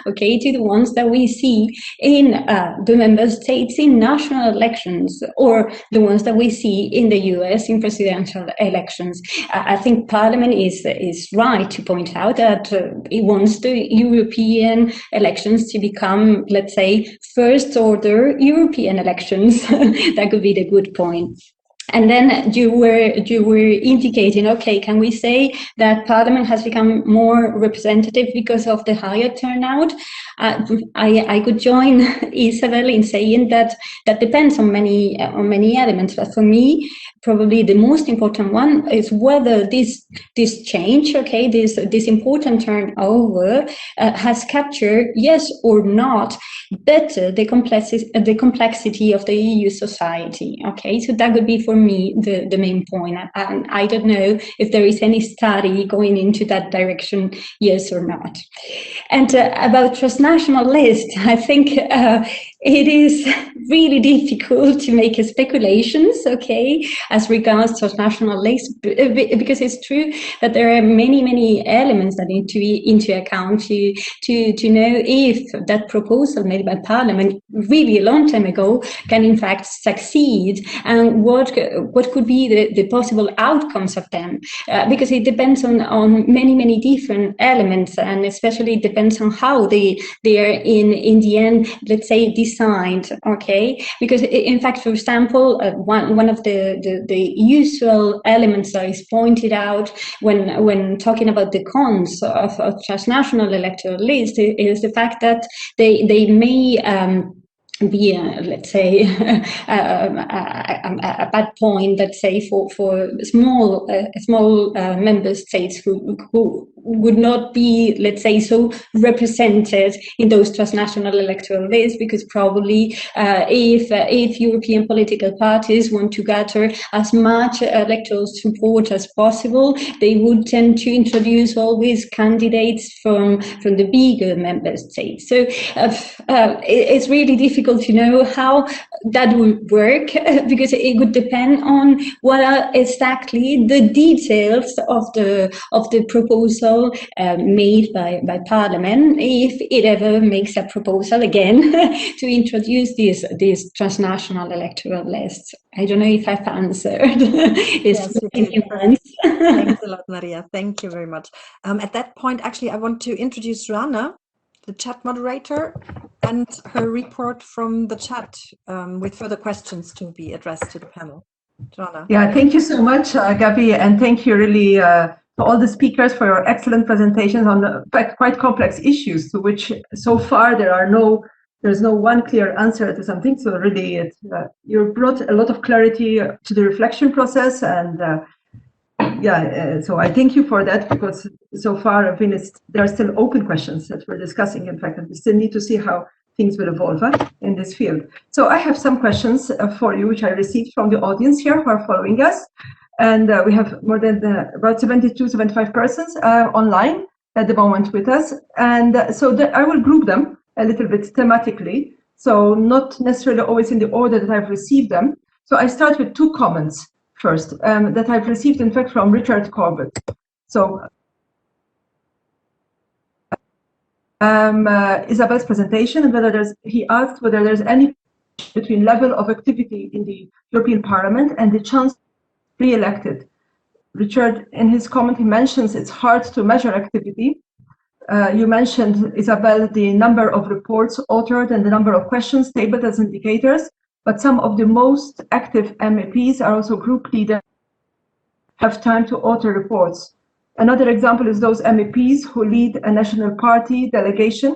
okay, to the ones that we see in the member states in national elections, or the ones that we see in the US in presidential elections. I think Parliament is right to point out that it wants the European elections to become, let's say, first order European elections. That could be the good point. And then you were indicating, okay, can we say that Parliament has become more representative because of the higher turnout? I could join Isabelle in saying that depends on many elements. But for me, probably the most important one is whether this change, okay, this important turnover has captured, yes or not, better the complexity of the EU society. Okay, so that would be for me the main point. And I don't know if there is any study going into that direction, yes or not. And about transnational list, I think it is really difficult to make speculations, okay, as regards transnational lists, because it's true that there are many elements that need to be into account to know if that proposal made by Parliament really a long time ago can in fact succeed, and what could be the possible outcomes of them, because it depends on many different elements, and especially it depends on how they are in the end, let's say, decide, okay? Because in fact, for example, one of the usual elements that is pointed out when talking about the cons of transnational electoral lists is the fact that they may be let's say a bad point, let's say, for small member states who would not be, let's say, so represented in those transnational electoral lists, because probably if European political parties want to gather as much electoral support as possible, they would tend to introduce always candidates from the bigger member states. So it's really difficult to know how that would work, because it would depend on what are exactly the details of the proposal made by Parliament, if it ever makes a proposal again to introduce these transnational electoral lists. I don't know if I've answered. Yes, you did. Thanks a lot, Maria. Thank you very much. At that point, actually, I want to introduce Joanna, the chat moderator, and her report from the chat with further questions to be addressed to the panel. Joanna. Yeah, thank you so much, Gaby, and thank you really to all the speakers for your excellent presentations on quite complex issues, to which so far there's no one clear answer to something. So really, you brought a lot of clarity to the reflection process, and so I thank you for that, because so far there are still open questions that we're discussing, in fact, and we still need to see how things will evolve in this field. So I have some questions for you, which I received from the audience here who are following us. And we have more than about 72, 75 persons online at the moment with us. And so I will group them a little bit thematically, so not necessarily always in the order that I've received them. So I start with two comments first that I've received, in fact, from Richard Corbett. So Isabelle's presentation, and he asked whether there's any between level of activity in the European Parliament and the chance to be re-elected. Richard, in his comment, he mentions it's hard to measure activity. You mentioned, Isabelle, the number of reports authored and the number of questions tabled as indicators, but some of the most active MEPs are also group leaders, have time to author reports. Another example is those MEPs who lead a national party delegation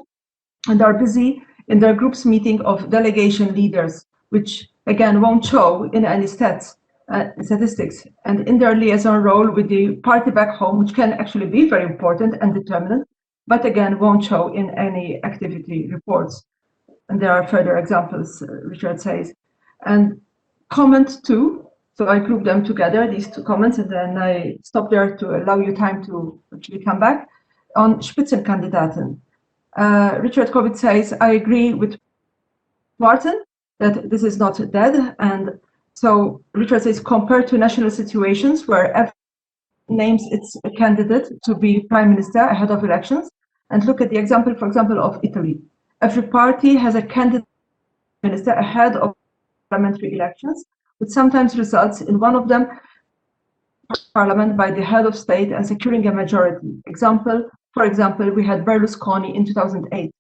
and are busy in their group's meeting of delegation leaders, which again won't show in any statistics, and in their liaison role with the party back home, which can actually be very important and determinant, but again won't show in any activity reports. And there are further examples, Richard says. And comment two, so I group them together, these two comments, and then I stop there to allow you time to actually come back. On Spitzenkandidaten, Richard Corbett says, I agree with Martin that this is not dead. And so Richard says, compared to national situations where every names its candidate to be prime minister ahead of elections, and look at the example, for example, of Italy. Every party has a candidate minister ahead of parliamentary elections, which sometimes results in one of them parliament by the head of state and securing a majority. For example, we had Berlusconi in 2008.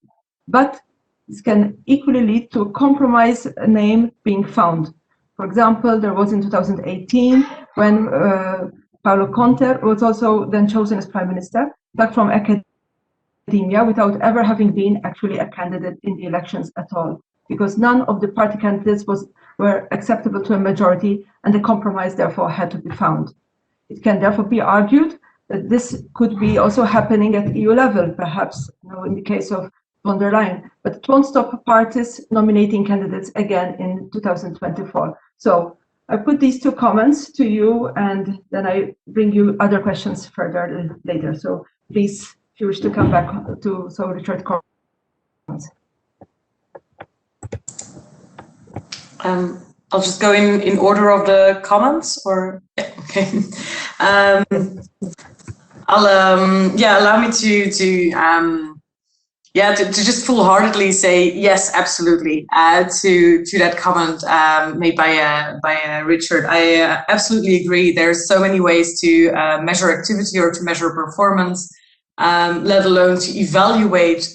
But this can equally lead to a compromise name being found. For example, there was in 2018 when Paolo Conte was also then chosen as prime minister, back from academia without ever having been actually a candidate in the elections at all, because none of the party candidates were acceptable to a majority, and a compromise therefore had to be found. It can therefore be argued that this could be also happening at EU level, perhaps in the case of von der Leyen, but it won't stop parties nominating candidates again in 2024. So I put these two comments to you, and then I bring you other questions further later. So please, if you wish to come back to Richard Corbett. I'll just go in order of the comments, or yeah, okay. Allow me to just full-heartedly say yes, absolutely, to that comment made by Richard. I absolutely agree. There's so many ways to measure activity or to measure performance, let alone to evaluate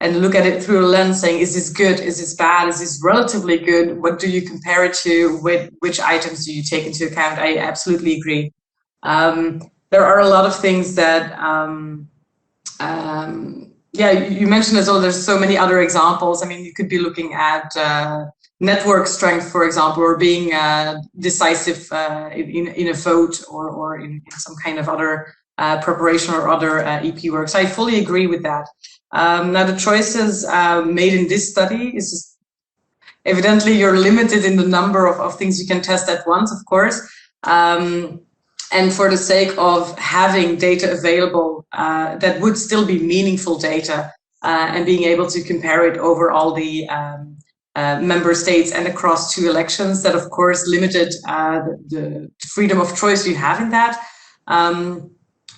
and look at it through a lens saying, is this good, is this bad, is this relatively good, what do you compare it to, which items do you take into account? I absolutely agree. There are a lot of things that, yeah, you mentioned as well, there's so many other examples. I mean, you could be looking at network strength, for example, or being decisive in a vote or in some kind of other preparation or other EP work. So I fully agree with that. Now, the choices made in this study is just, evidently you're limited in the number of things you can test at once, of course. And for the sake of having data available that would still be meaningful data and being able to compare it over all the member states and across 2 elections, that of course limited the freedom of choice you have in that.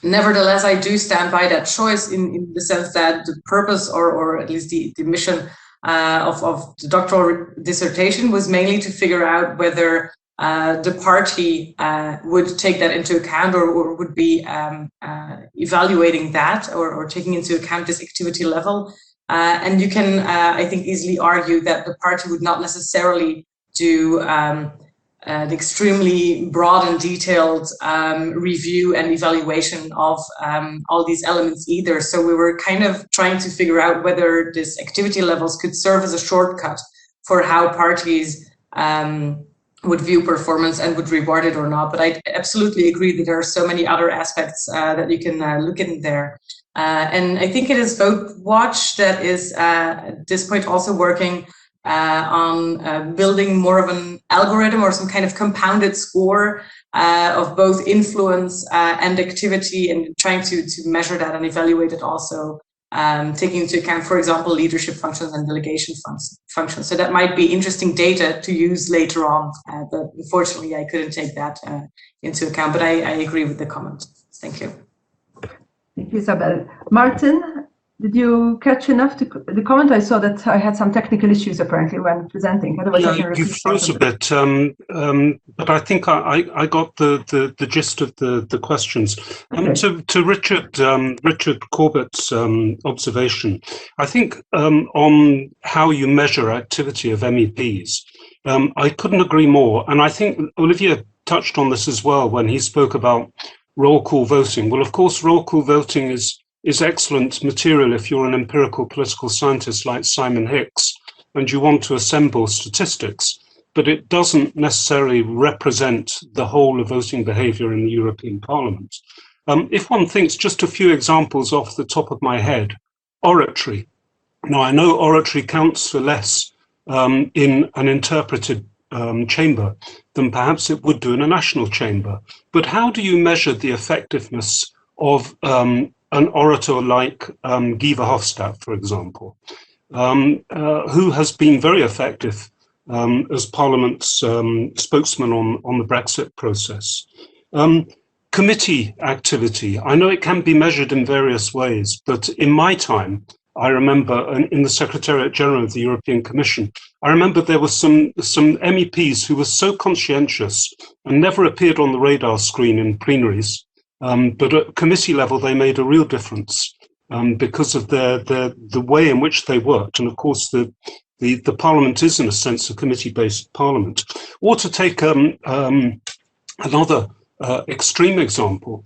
Nevertheless, I do stand by that choice in the sense that the purpose or at least the mission of the doctoral dissertation was mainly to figure out whether the party would take that into account or would be evaluating that or taking into account this activity level. And you can, I think, easily argue that the party would not necessarily do an extremely broad and detailed review and evaluation of all these elements either. So we were kind of trying to figure out whether this activity levels could serve as a shortcut for how parties would view performance and would reward it or not. But I absolutely agree that there are so many other aspects that you can look in there. And I think it is VoteWatch that is at this point also working on building more of an algorithm or some kind of compounded score of both influence and activity, and trying to measure that and evaluate it also, taking into account, for example, leadership functions and delegation functions. So that might be interesting data to use later on, but unfortunately I couldn't take that into account, but I agree with the comment. Thank you. Thank you, Isabelle. Martin, did you catch enough to the comment? I saw that I had some technical issues apparently when presenting. Otherwise, yeah, you froze a bit, but I think I got the gist of the questions. Okay. To Richard Corbett's observation, I think on how you measure activity of MEPs, I couldn't agree more. And I think Olivier touched on this as well when he spoke about roll call voting. Well, of course, roll call voting is excellent material if you're an empirical political scientist like Simon Hicks and you want to assemble statistics, but it doesn't necessarily represent the whole of voting behavior in the European Parliament. If one thinks, just a few examples off the top of my head, oratory. Now, I know oratory counts for less in an interpreted chamber than perhaps it would do in a national chamber. But how do you measure the effectiveness of an orator like Guy Verhofstadt, for example, who has been very effective as Parliament's spokesman on the Brexit process? Committee activity, I know it can be measured in various ways, but in my time, I remember in the Secretariat General of the European Commission, I remember there were some MEPs who were so conscientious and never appeared on the radar screen in plenaries, but at committee level they made a real difference because of the way in which they worked. And of course, the Parliament is in a sense a committee-based Parliament. Or to take another extreme example,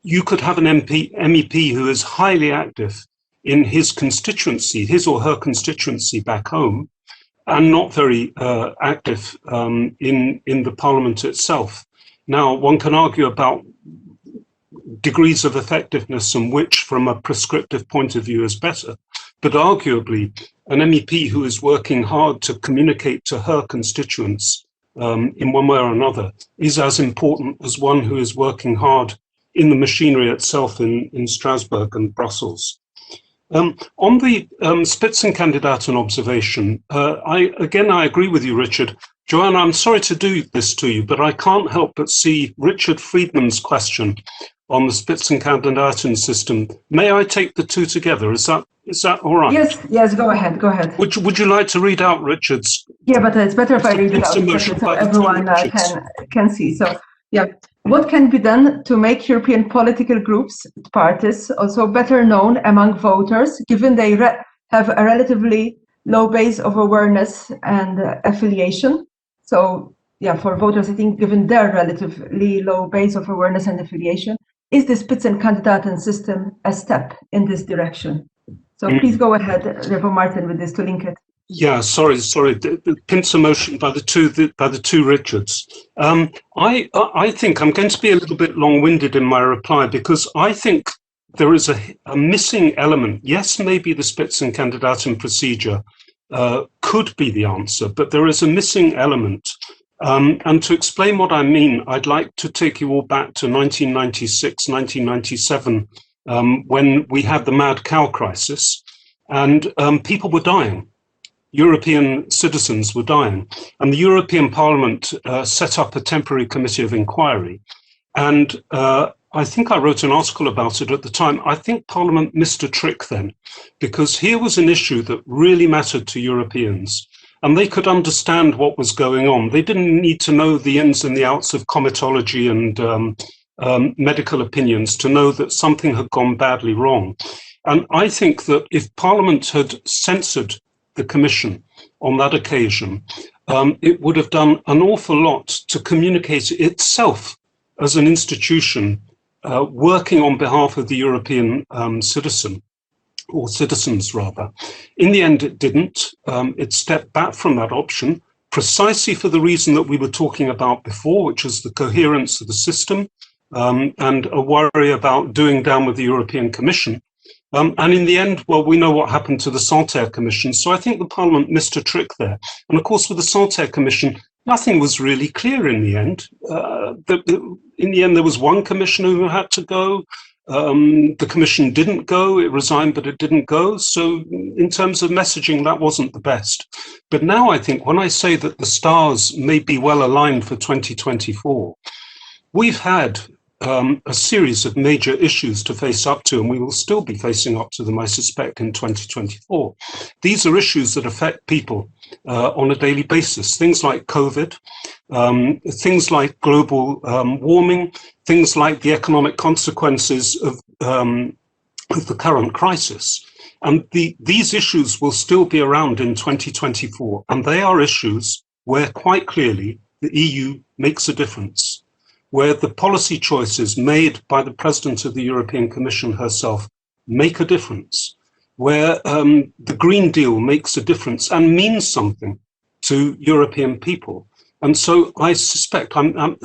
you could have an MEP who is highly active in his constituency, his or her constituency back home, and not very active in the Parliament itself. Now, one can argue about degrees of effectiveness and which, from a prescriptive point of view, is better. But arguably, an MEP who is working hard to communicate to her constituents in one way or another is as important as one who is working hard in the machinery itself in Strasbourg and Brussels. On the Spitzenkandidat observation, I agree with you, Richard. Joanna, I'm sorry to do this to you, but I can't help but see Richard Friedman's question on the Spitzenkandidaten system. May I take the two together? Is that all right? Yes, go ahead. Would you like to read out Richard's? Yeah, but it's better if I read it out so everyone can see. So, yeah, What can be done to make European political groups, parties, also better known among voters, given they have a relatively low base of awareness and affiliation? So, yeah, for voters, I think given their relatively low base of awareness and affiliation, is the Spitzenkandidaten system a step in this direction? So please go ahead, Reverend Martin, with this to link it. Yeah, sorry. The pincer motion by the two Richards. I think I'm going to be a little bit long-winded in my reply, because I think there is a missing element. Yes, maybe the Spitzenkandidaten procedure could be the answer, but there is a missing element. And to explain what I mean, I'd like to take you all back to 1996, 1997, when we had the mad cow crisis, and people were dying. European citizens were dying, and the European Parliament set up a temporary committee of inquiry. And I think I wrote an article about it at the time. I think Parliament missed a trick then, because here was an issue that really mattered to Europeans, and they could understand what was going on. They didn't need to know the ins and the outs of comitology and medical opinions to know that something had gone badly wrong. And I think that if Parliament had censored the Commission on that occasion, it would have done an awful lot to communicate itself as an institution working on behalf of the European citizen, or citizens rather. In the end, it didn't. It stepped back from that option precisely for the reason that we were talking about before, which is the coherence of the system and a worry about doing down with the European Commission. And in the end, well, we know what happened to the Santerre Commission. So I think the Parliament missed a trick there. And of course, with the Santerre Commission, nothing was really clear in the end. In the end, there was one commissioner who had to go. The Commission didn't go. It resigned, but it didn't go. So in terms of messaging, that wasn't the best. But now I think when I say that the stars may be well aligned for 2024, we've had a series of major issues to face up to, and we will still be facing up to them, I suspect, in 2024. These are issues that affect people on a daily basis. Things like COVID, things like global warming, things like the economic consequences of the current crisis. And these issues will still be around in 2024. And they are issues where quite clearly the EU makes a difference, where the policy choices made by the President of the European Commission herself make a difference, where the Green Deal makes a difference and means something to European people. And so I suspect, I'm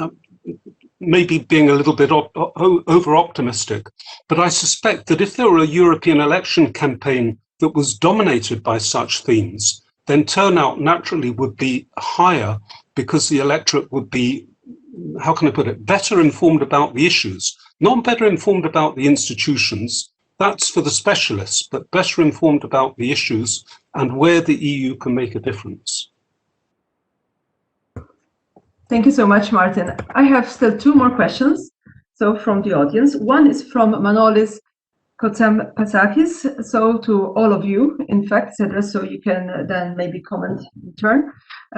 maybe being a little bit over-optimistic, but I suspect that if there were a European election campaign that was dominated by such themes, then turnout naturally would be higher, because the electorate would be, how can I put it, better informed about the issues, not better informed about the institutions, that's for the specialists, but better informed about the issues and where the EU can make a difference. Thank you so much, Martin. I have still two more questions, so from the audience. One is from Manolis Kotsam-Pasakis, so to all of you, in fact, so you can then maybe comment in turn.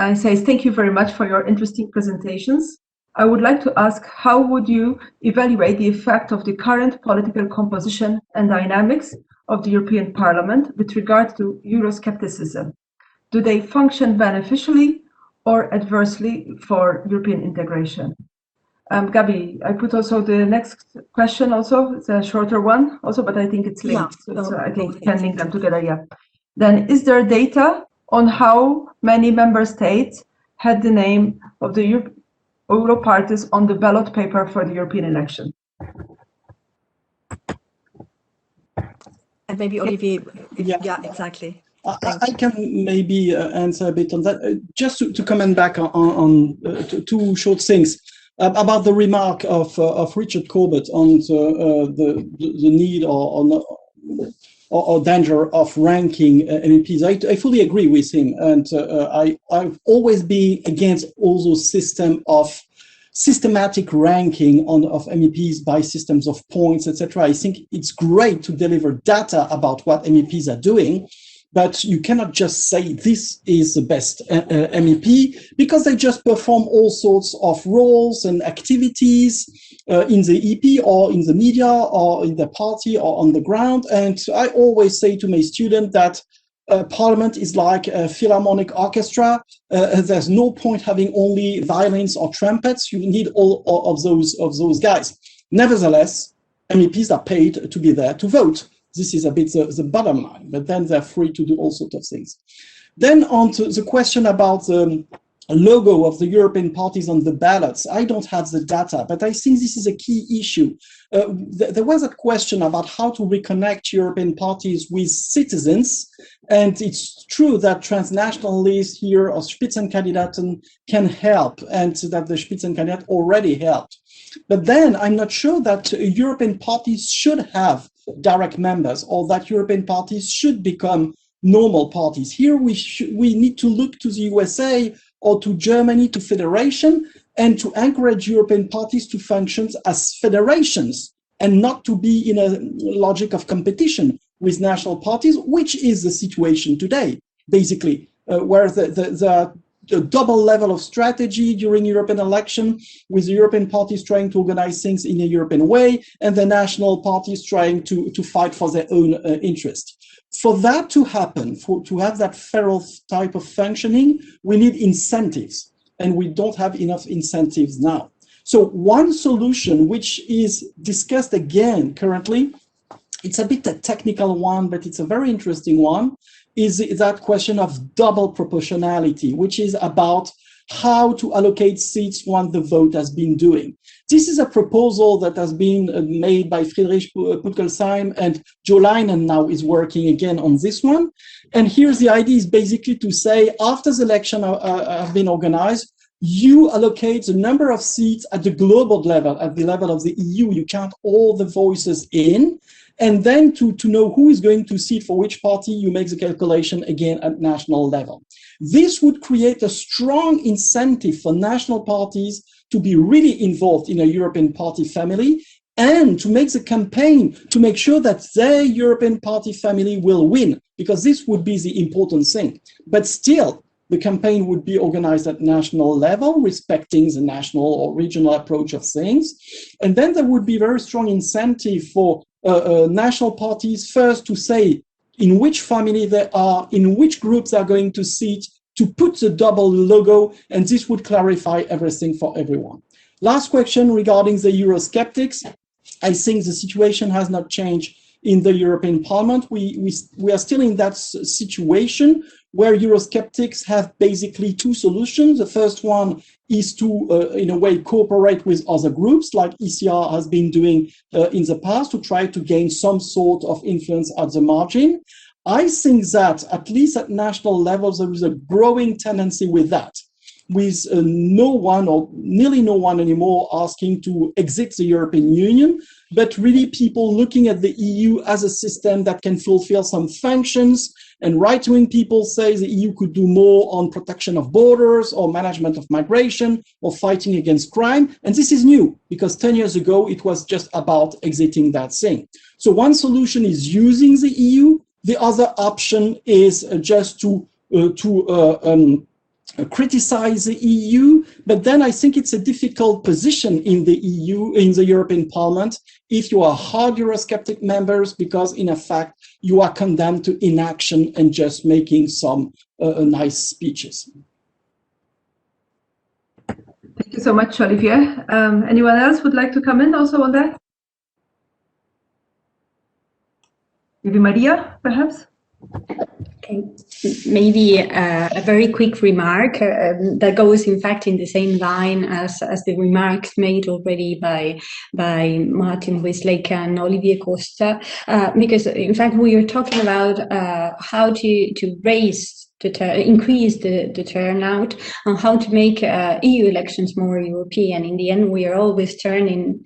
He says, thank you very much for your interesting presentations. I would like to ask, how would you evaluate the effect of the current political composition and dynamics of the European Parliament with regard to Euroscepticism? Do they function beneficially or adversely for European integration? Gaby, I put also the next question also, it's a shorter one also, but I think it's linked, yeah, so I think we can link them together, yeah. Then, is there data on how many member states had the name of the Euro parties on the ballot paper for the European election? And maybe Olivier, yeah, exactly. I can maybe answer a bit on that. Just to comment back on two short things about the remark of Richard Corbett on the need or danger of ranking MEPs. I fully agree with him, and I've always been against all those systematic ranking of MEPs by systems of points, etc. I think it's great to deliver data about what MEPs are doing, but you cannot just say this is the best MEP, because they just perform all sorts of roles and activities in the EP or in the media or in the party or on the ground. And I always say to my students that Parliament is like a philharmonic orchestra. There's no point having only violins or trumpets. You need all of those guys. Nevertheless, MEPs are paid to be there to vote. This is a bit the bottom line, but then they're free to do all sorts of things. Then on to the question about the logo of the European parties on the ballots. I don't have the data, but I think this is a key issue. There was a question about how to reconnect European parties with citizens, and it's true that transnational lists here or Spitzenkandidaten can help, and that the Spitzenkandidat already helped. But then I'm not sure that European parties should have direct members, or that European parties should become normal parties. Here we need to look to the USA or to Germany, to federation, and to encourage European parties to function as federations and not to be in a logic of competition with national parties, which is the situation today, basically, where the double level of strategy during European election, with the European parties trying to organize things in a European way, and the national parties trying to fight for their own interest. For that to happen, to have that federal type of functioning, we need incentives, and we don't have enough incentives now. So one solution, which is discussed again currently, it's a bit a technical one, but it's a very interesting one, is that question of double proportionality, which is about how to allocate seats once the vote has been doing. This is a proposal that has been made by Friedrich Putkelsheim, and Joe Leinen now is working again on this one. And here's the idea, is basically to say, after the election have been organized, you allocate the number of seats at the global level, at the level of the EU. You count all the voices in, and then to know who is going to sit for which party, you make the calculation again at national level. This would create a strong incentive for national parties to be really involved in a European party family, and to make the campaign to make sure that their European party family will win, because this would be the important thing. But still, the campaign would be organized at national level, respecting the national or regional approach of things. And then there would be very strong incentive for national parties first to say in which family they are, in which groups they are going to sit, to put the double logo, and this would clarify everything for everyone. Last question regarding the Eurosceptics. I think the situation has not changed in the European Parliament. We are still in that situation where Eurosceptics have basically two solutions. The first one is to, in a way, cooperate with other groups, like ECR has been doing in the past, to try to gain some sort of influence at the margin. I think that, at least at national level, there is a growing tendency with that, with no one or nearly no one anymore asking to exit the European Union, but really people looking at the EU as a system that can fulfill some functions. And right-wing people say the EU could do more on protection of borders or management of migration or fighting against crime. And this is new, because 10 years ago, it was just about exiting that thing. So one solution is using the EU. The other option is just to criticize the EU, but then I think it's a difficult position in the EU, in the European Parliament, if you are hard Eurosceptic members, because in effect, you are condemned to inaction and just making some nice speeches. Thank you so much, Olivier. Anyone else would like to come in also on that? Maybe Maria, perhaps? Okay, maybe a very quick remark that goes, in fact, in the same line as the remarks made already by Martin Westlake and Olivier COSTA, because, in fact, we are talking about how to raise increase the turnout, and how to make EU elections more European. In the end, we are always turning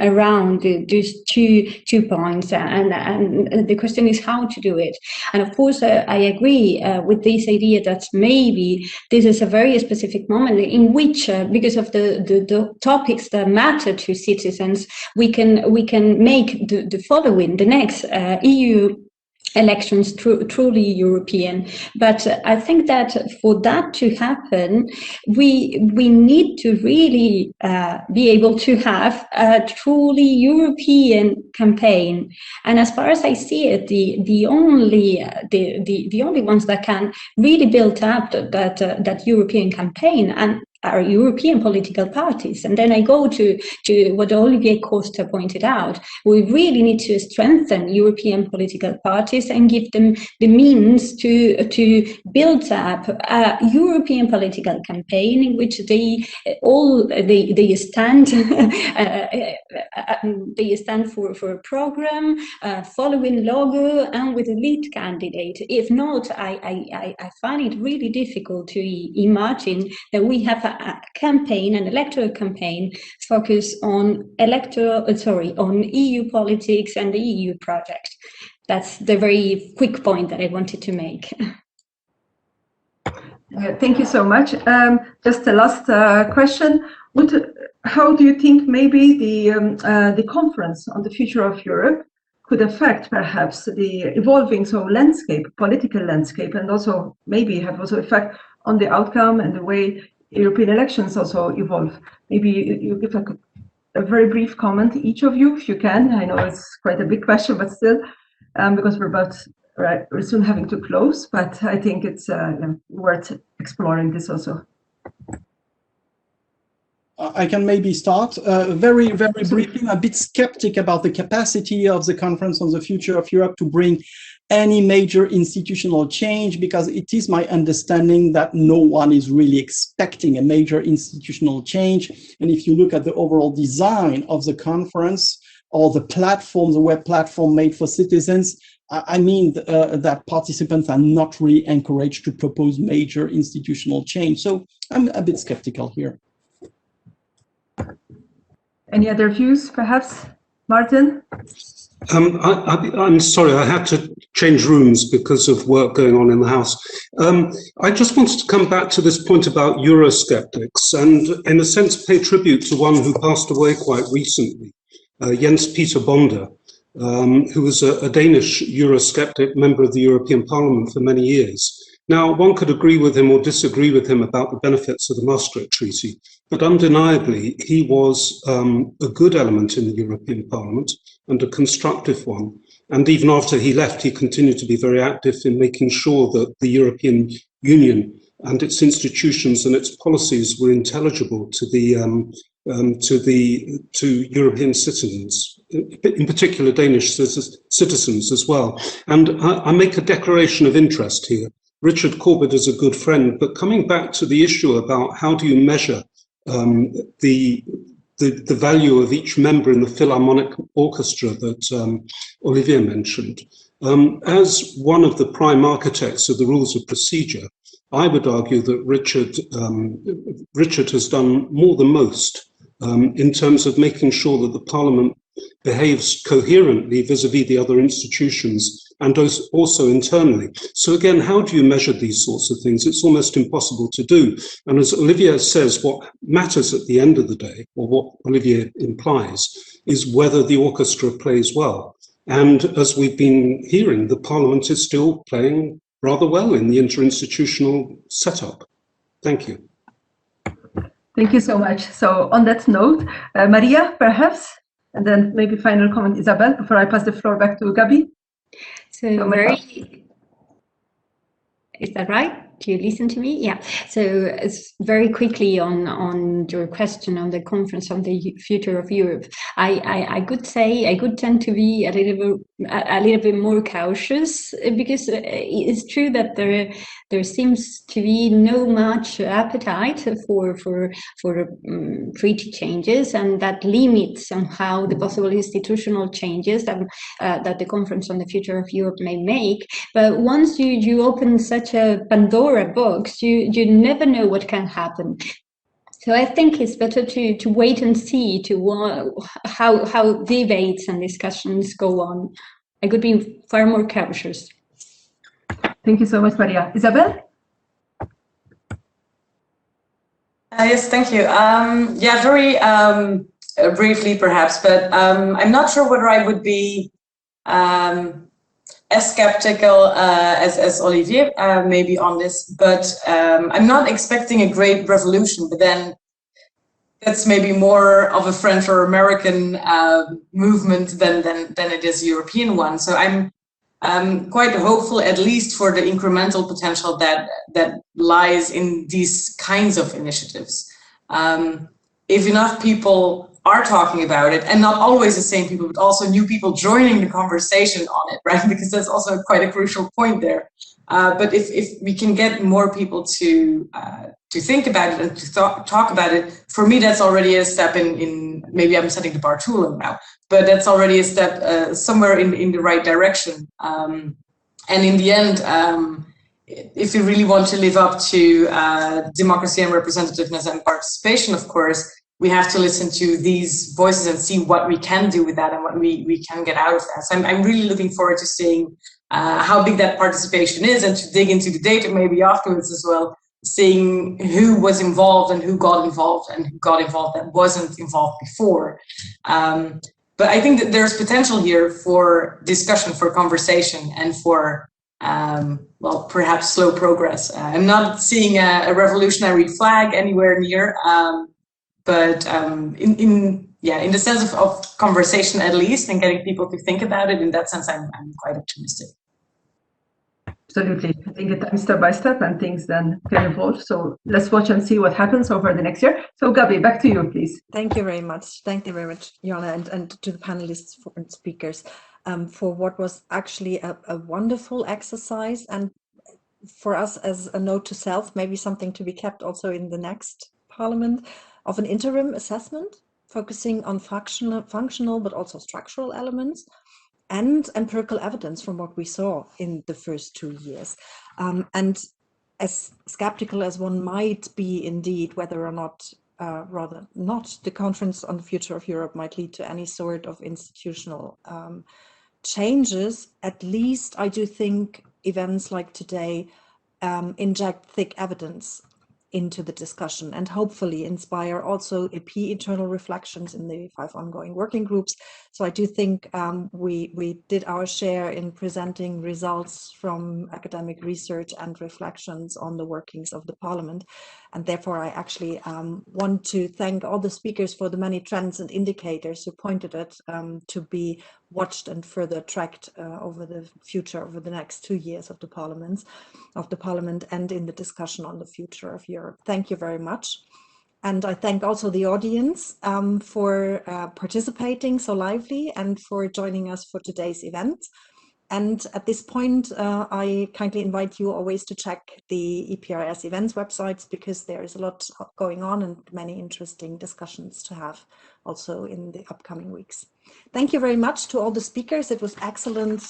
around these two points, and the question is how to do it. And of course, I agree with this idea that maybe this is a very specific moment in which, because of the topics that matter to citizens, we can make the following, the next EU elections truly European. But I think that for that to happen, we need to really be able to have a truly European campaign. And as far as I see it, the only ones that can really build up that European campaign and are European political parties. And then I go to what Olivier COSTA pointed out. We really need to strengthen European political parties and give them the means to build up a European political campaign in which they stand they stand for a program, following logo, and with a lead candidate. If not, I find it really difficult to imagine that we have an electoral campaign focused on on EU politics and the EU project. That's the very quick point that I wanted to make. Thank you so much. Just a last question. How do you think maybe the conference on the future of Europe could affect perhaps the evolving political landscape, and also maybe have also effect on the outcome and the way European elections also evolve? Maybe you give a very brief comment, each of you, if you can. I know it's quite a big question, but still, because we're soon having to close, but I think it's worth exploring this also. I can maybe start very briefly. I'm a bit skeptic about the capacity of the Conference on the Future of Europe to bring any major institutional change, because it is my understanding that no one is really expecting a major institutional change. And if you look at the overall design of the conference or the platform, the web platform made for citizens, I mean that participants are not really encouraged to propose major institutional change. So I'm a bit skeptical here. Any other views, perhaps, Martin? I'm sorry, I had to change rooms because of work going on in the house. I just wanted to come back to this point about Eurosceptics and, in a sense, pay tribute to one who passed away quite recently, Jens Peter Bonde, who was a Danish Eurosceptic member of the European Parliament for many years. Now, one could agree with him or disagree with him about the benefits of the Maastricht Treaty, but undeniably, he was a good element in the European Parliament and a constructive one. And even after he left, he continued to be very active in making sure that the European Union and its institutions and its policies were intelligible to European citizens, in particular Danish citizens as well. And I make a declaration of interest here. Richard Corbett is a good friend, but coming back to the issue about how do you measure the value of each member in the Philharmonic Orchestra that Olivier mentioned, as one of the prime architects of the rules of procedure, I would argue that Richard has done more than most in terms of making sure that the Parliament behaves coherently vis-à-vis the other institutions and also internally. So again, how do you measure these sorts of things? It's almost impossible to do. And as Olivier says, what matters at the end of the day, or what Olivier implies, is whether the orchestra plays well. And as we've been hearing, the Parliament is still playing rather well in the interinstitutional setup. Thank you. Thank you so much. So on that note, Maria, perhaps, and then maybe final comment, Isabelle, before I pass the floor back to Gaby. So is that right? Do you listen to me? Yeah. So it's very quickly on your question on the conference on the future of Europe. I could say I could tend to be a little bit more cautious, because it's true that there seems to be no much appetite for treaty changes, and that limits somehow the possible institutional changes that the conference on the future of Europe may make. But once you open such a Pandora box, you never know what can happen. So I think it's better to wait and see how debates and discussions go on. I could be far more cautious. Thank you so much, Maria. Isabelle? Yes, thank you. Yeah, very briefly perhaps, but I'm not sure whether I would be as skeptical as Olivier maybe on this, but I'm not expecting a great revolution, but then that's maybe more of a French or American movement than it is a European one. So I'm quite hopeful, at least for the incremental potential that lies in these kinds of initiatives. If enough people are talking about it, and not always the same people, but also new people joining the conversation on it, right? Because that's also quite a crucial point there. But if we can get more people to think about it and to talk about it, for me, that's already a step in maybe I'm setting the bar too low now, but that's already a step somewhere in the right direction. And in the end, if we really want to live up to democracy and representativeness and participation, of course, we have to listen to these voices and see what we can do with that and what we can get out of that. So I'm really looking forward to seeing how big that participation is, and to dig into the data maybe afterwards as well, seeing who was involved and who got involved that wasn't involved before. But I think that there's potential here for discussion, for conversation, and for well, perhaps slow progress. I'm not seeing a revolutionary flag anywhere near, but in the sense of conversation at least, and getting people to think about it, in that sense, I'm quite optimistic. Absolutely. I think it comes step by step and things then can evolve. So let's watch and see what happens over the next year. So Gaby, back to you, please. Thank you very much. Thank you very much, Jana, and to the panelists and speakers for what was actually a wonderful exercise. And for us as a note to self, maybe something to be kept also in the next parliament, of an interim assessment, focusing on functional but also structural elements, and empirical evidence from what we saw in the first 2 years. And as skeptical as one might be indeed, whether or not, rather not, the Conference on the Future of Europe might lead to any sort of institutional changes, at least I do think events like today inject thick evidence into the discussion and hopefully inspire also EP internal reflections in the 5 ongoing working groups. So I do think we did our share in presenting results from academic research and reflections on the workings of the Parliament. And therefore I actually want to thank all the speakers for the many trends and indicators who pointed it to be watched and further tracked over the future, over the next 2 years of the Parliament and in the discussion on the future of Europe. Thank you very much. And I thank also the audience for participating so lively and for joining us for today's event. And at this point, I kindly invite you always to check the EPRS events websites, because there is a lot going on and many interesting discussions to have also in the upcoming weeks. Thank you very much to all the speakers. It was excellent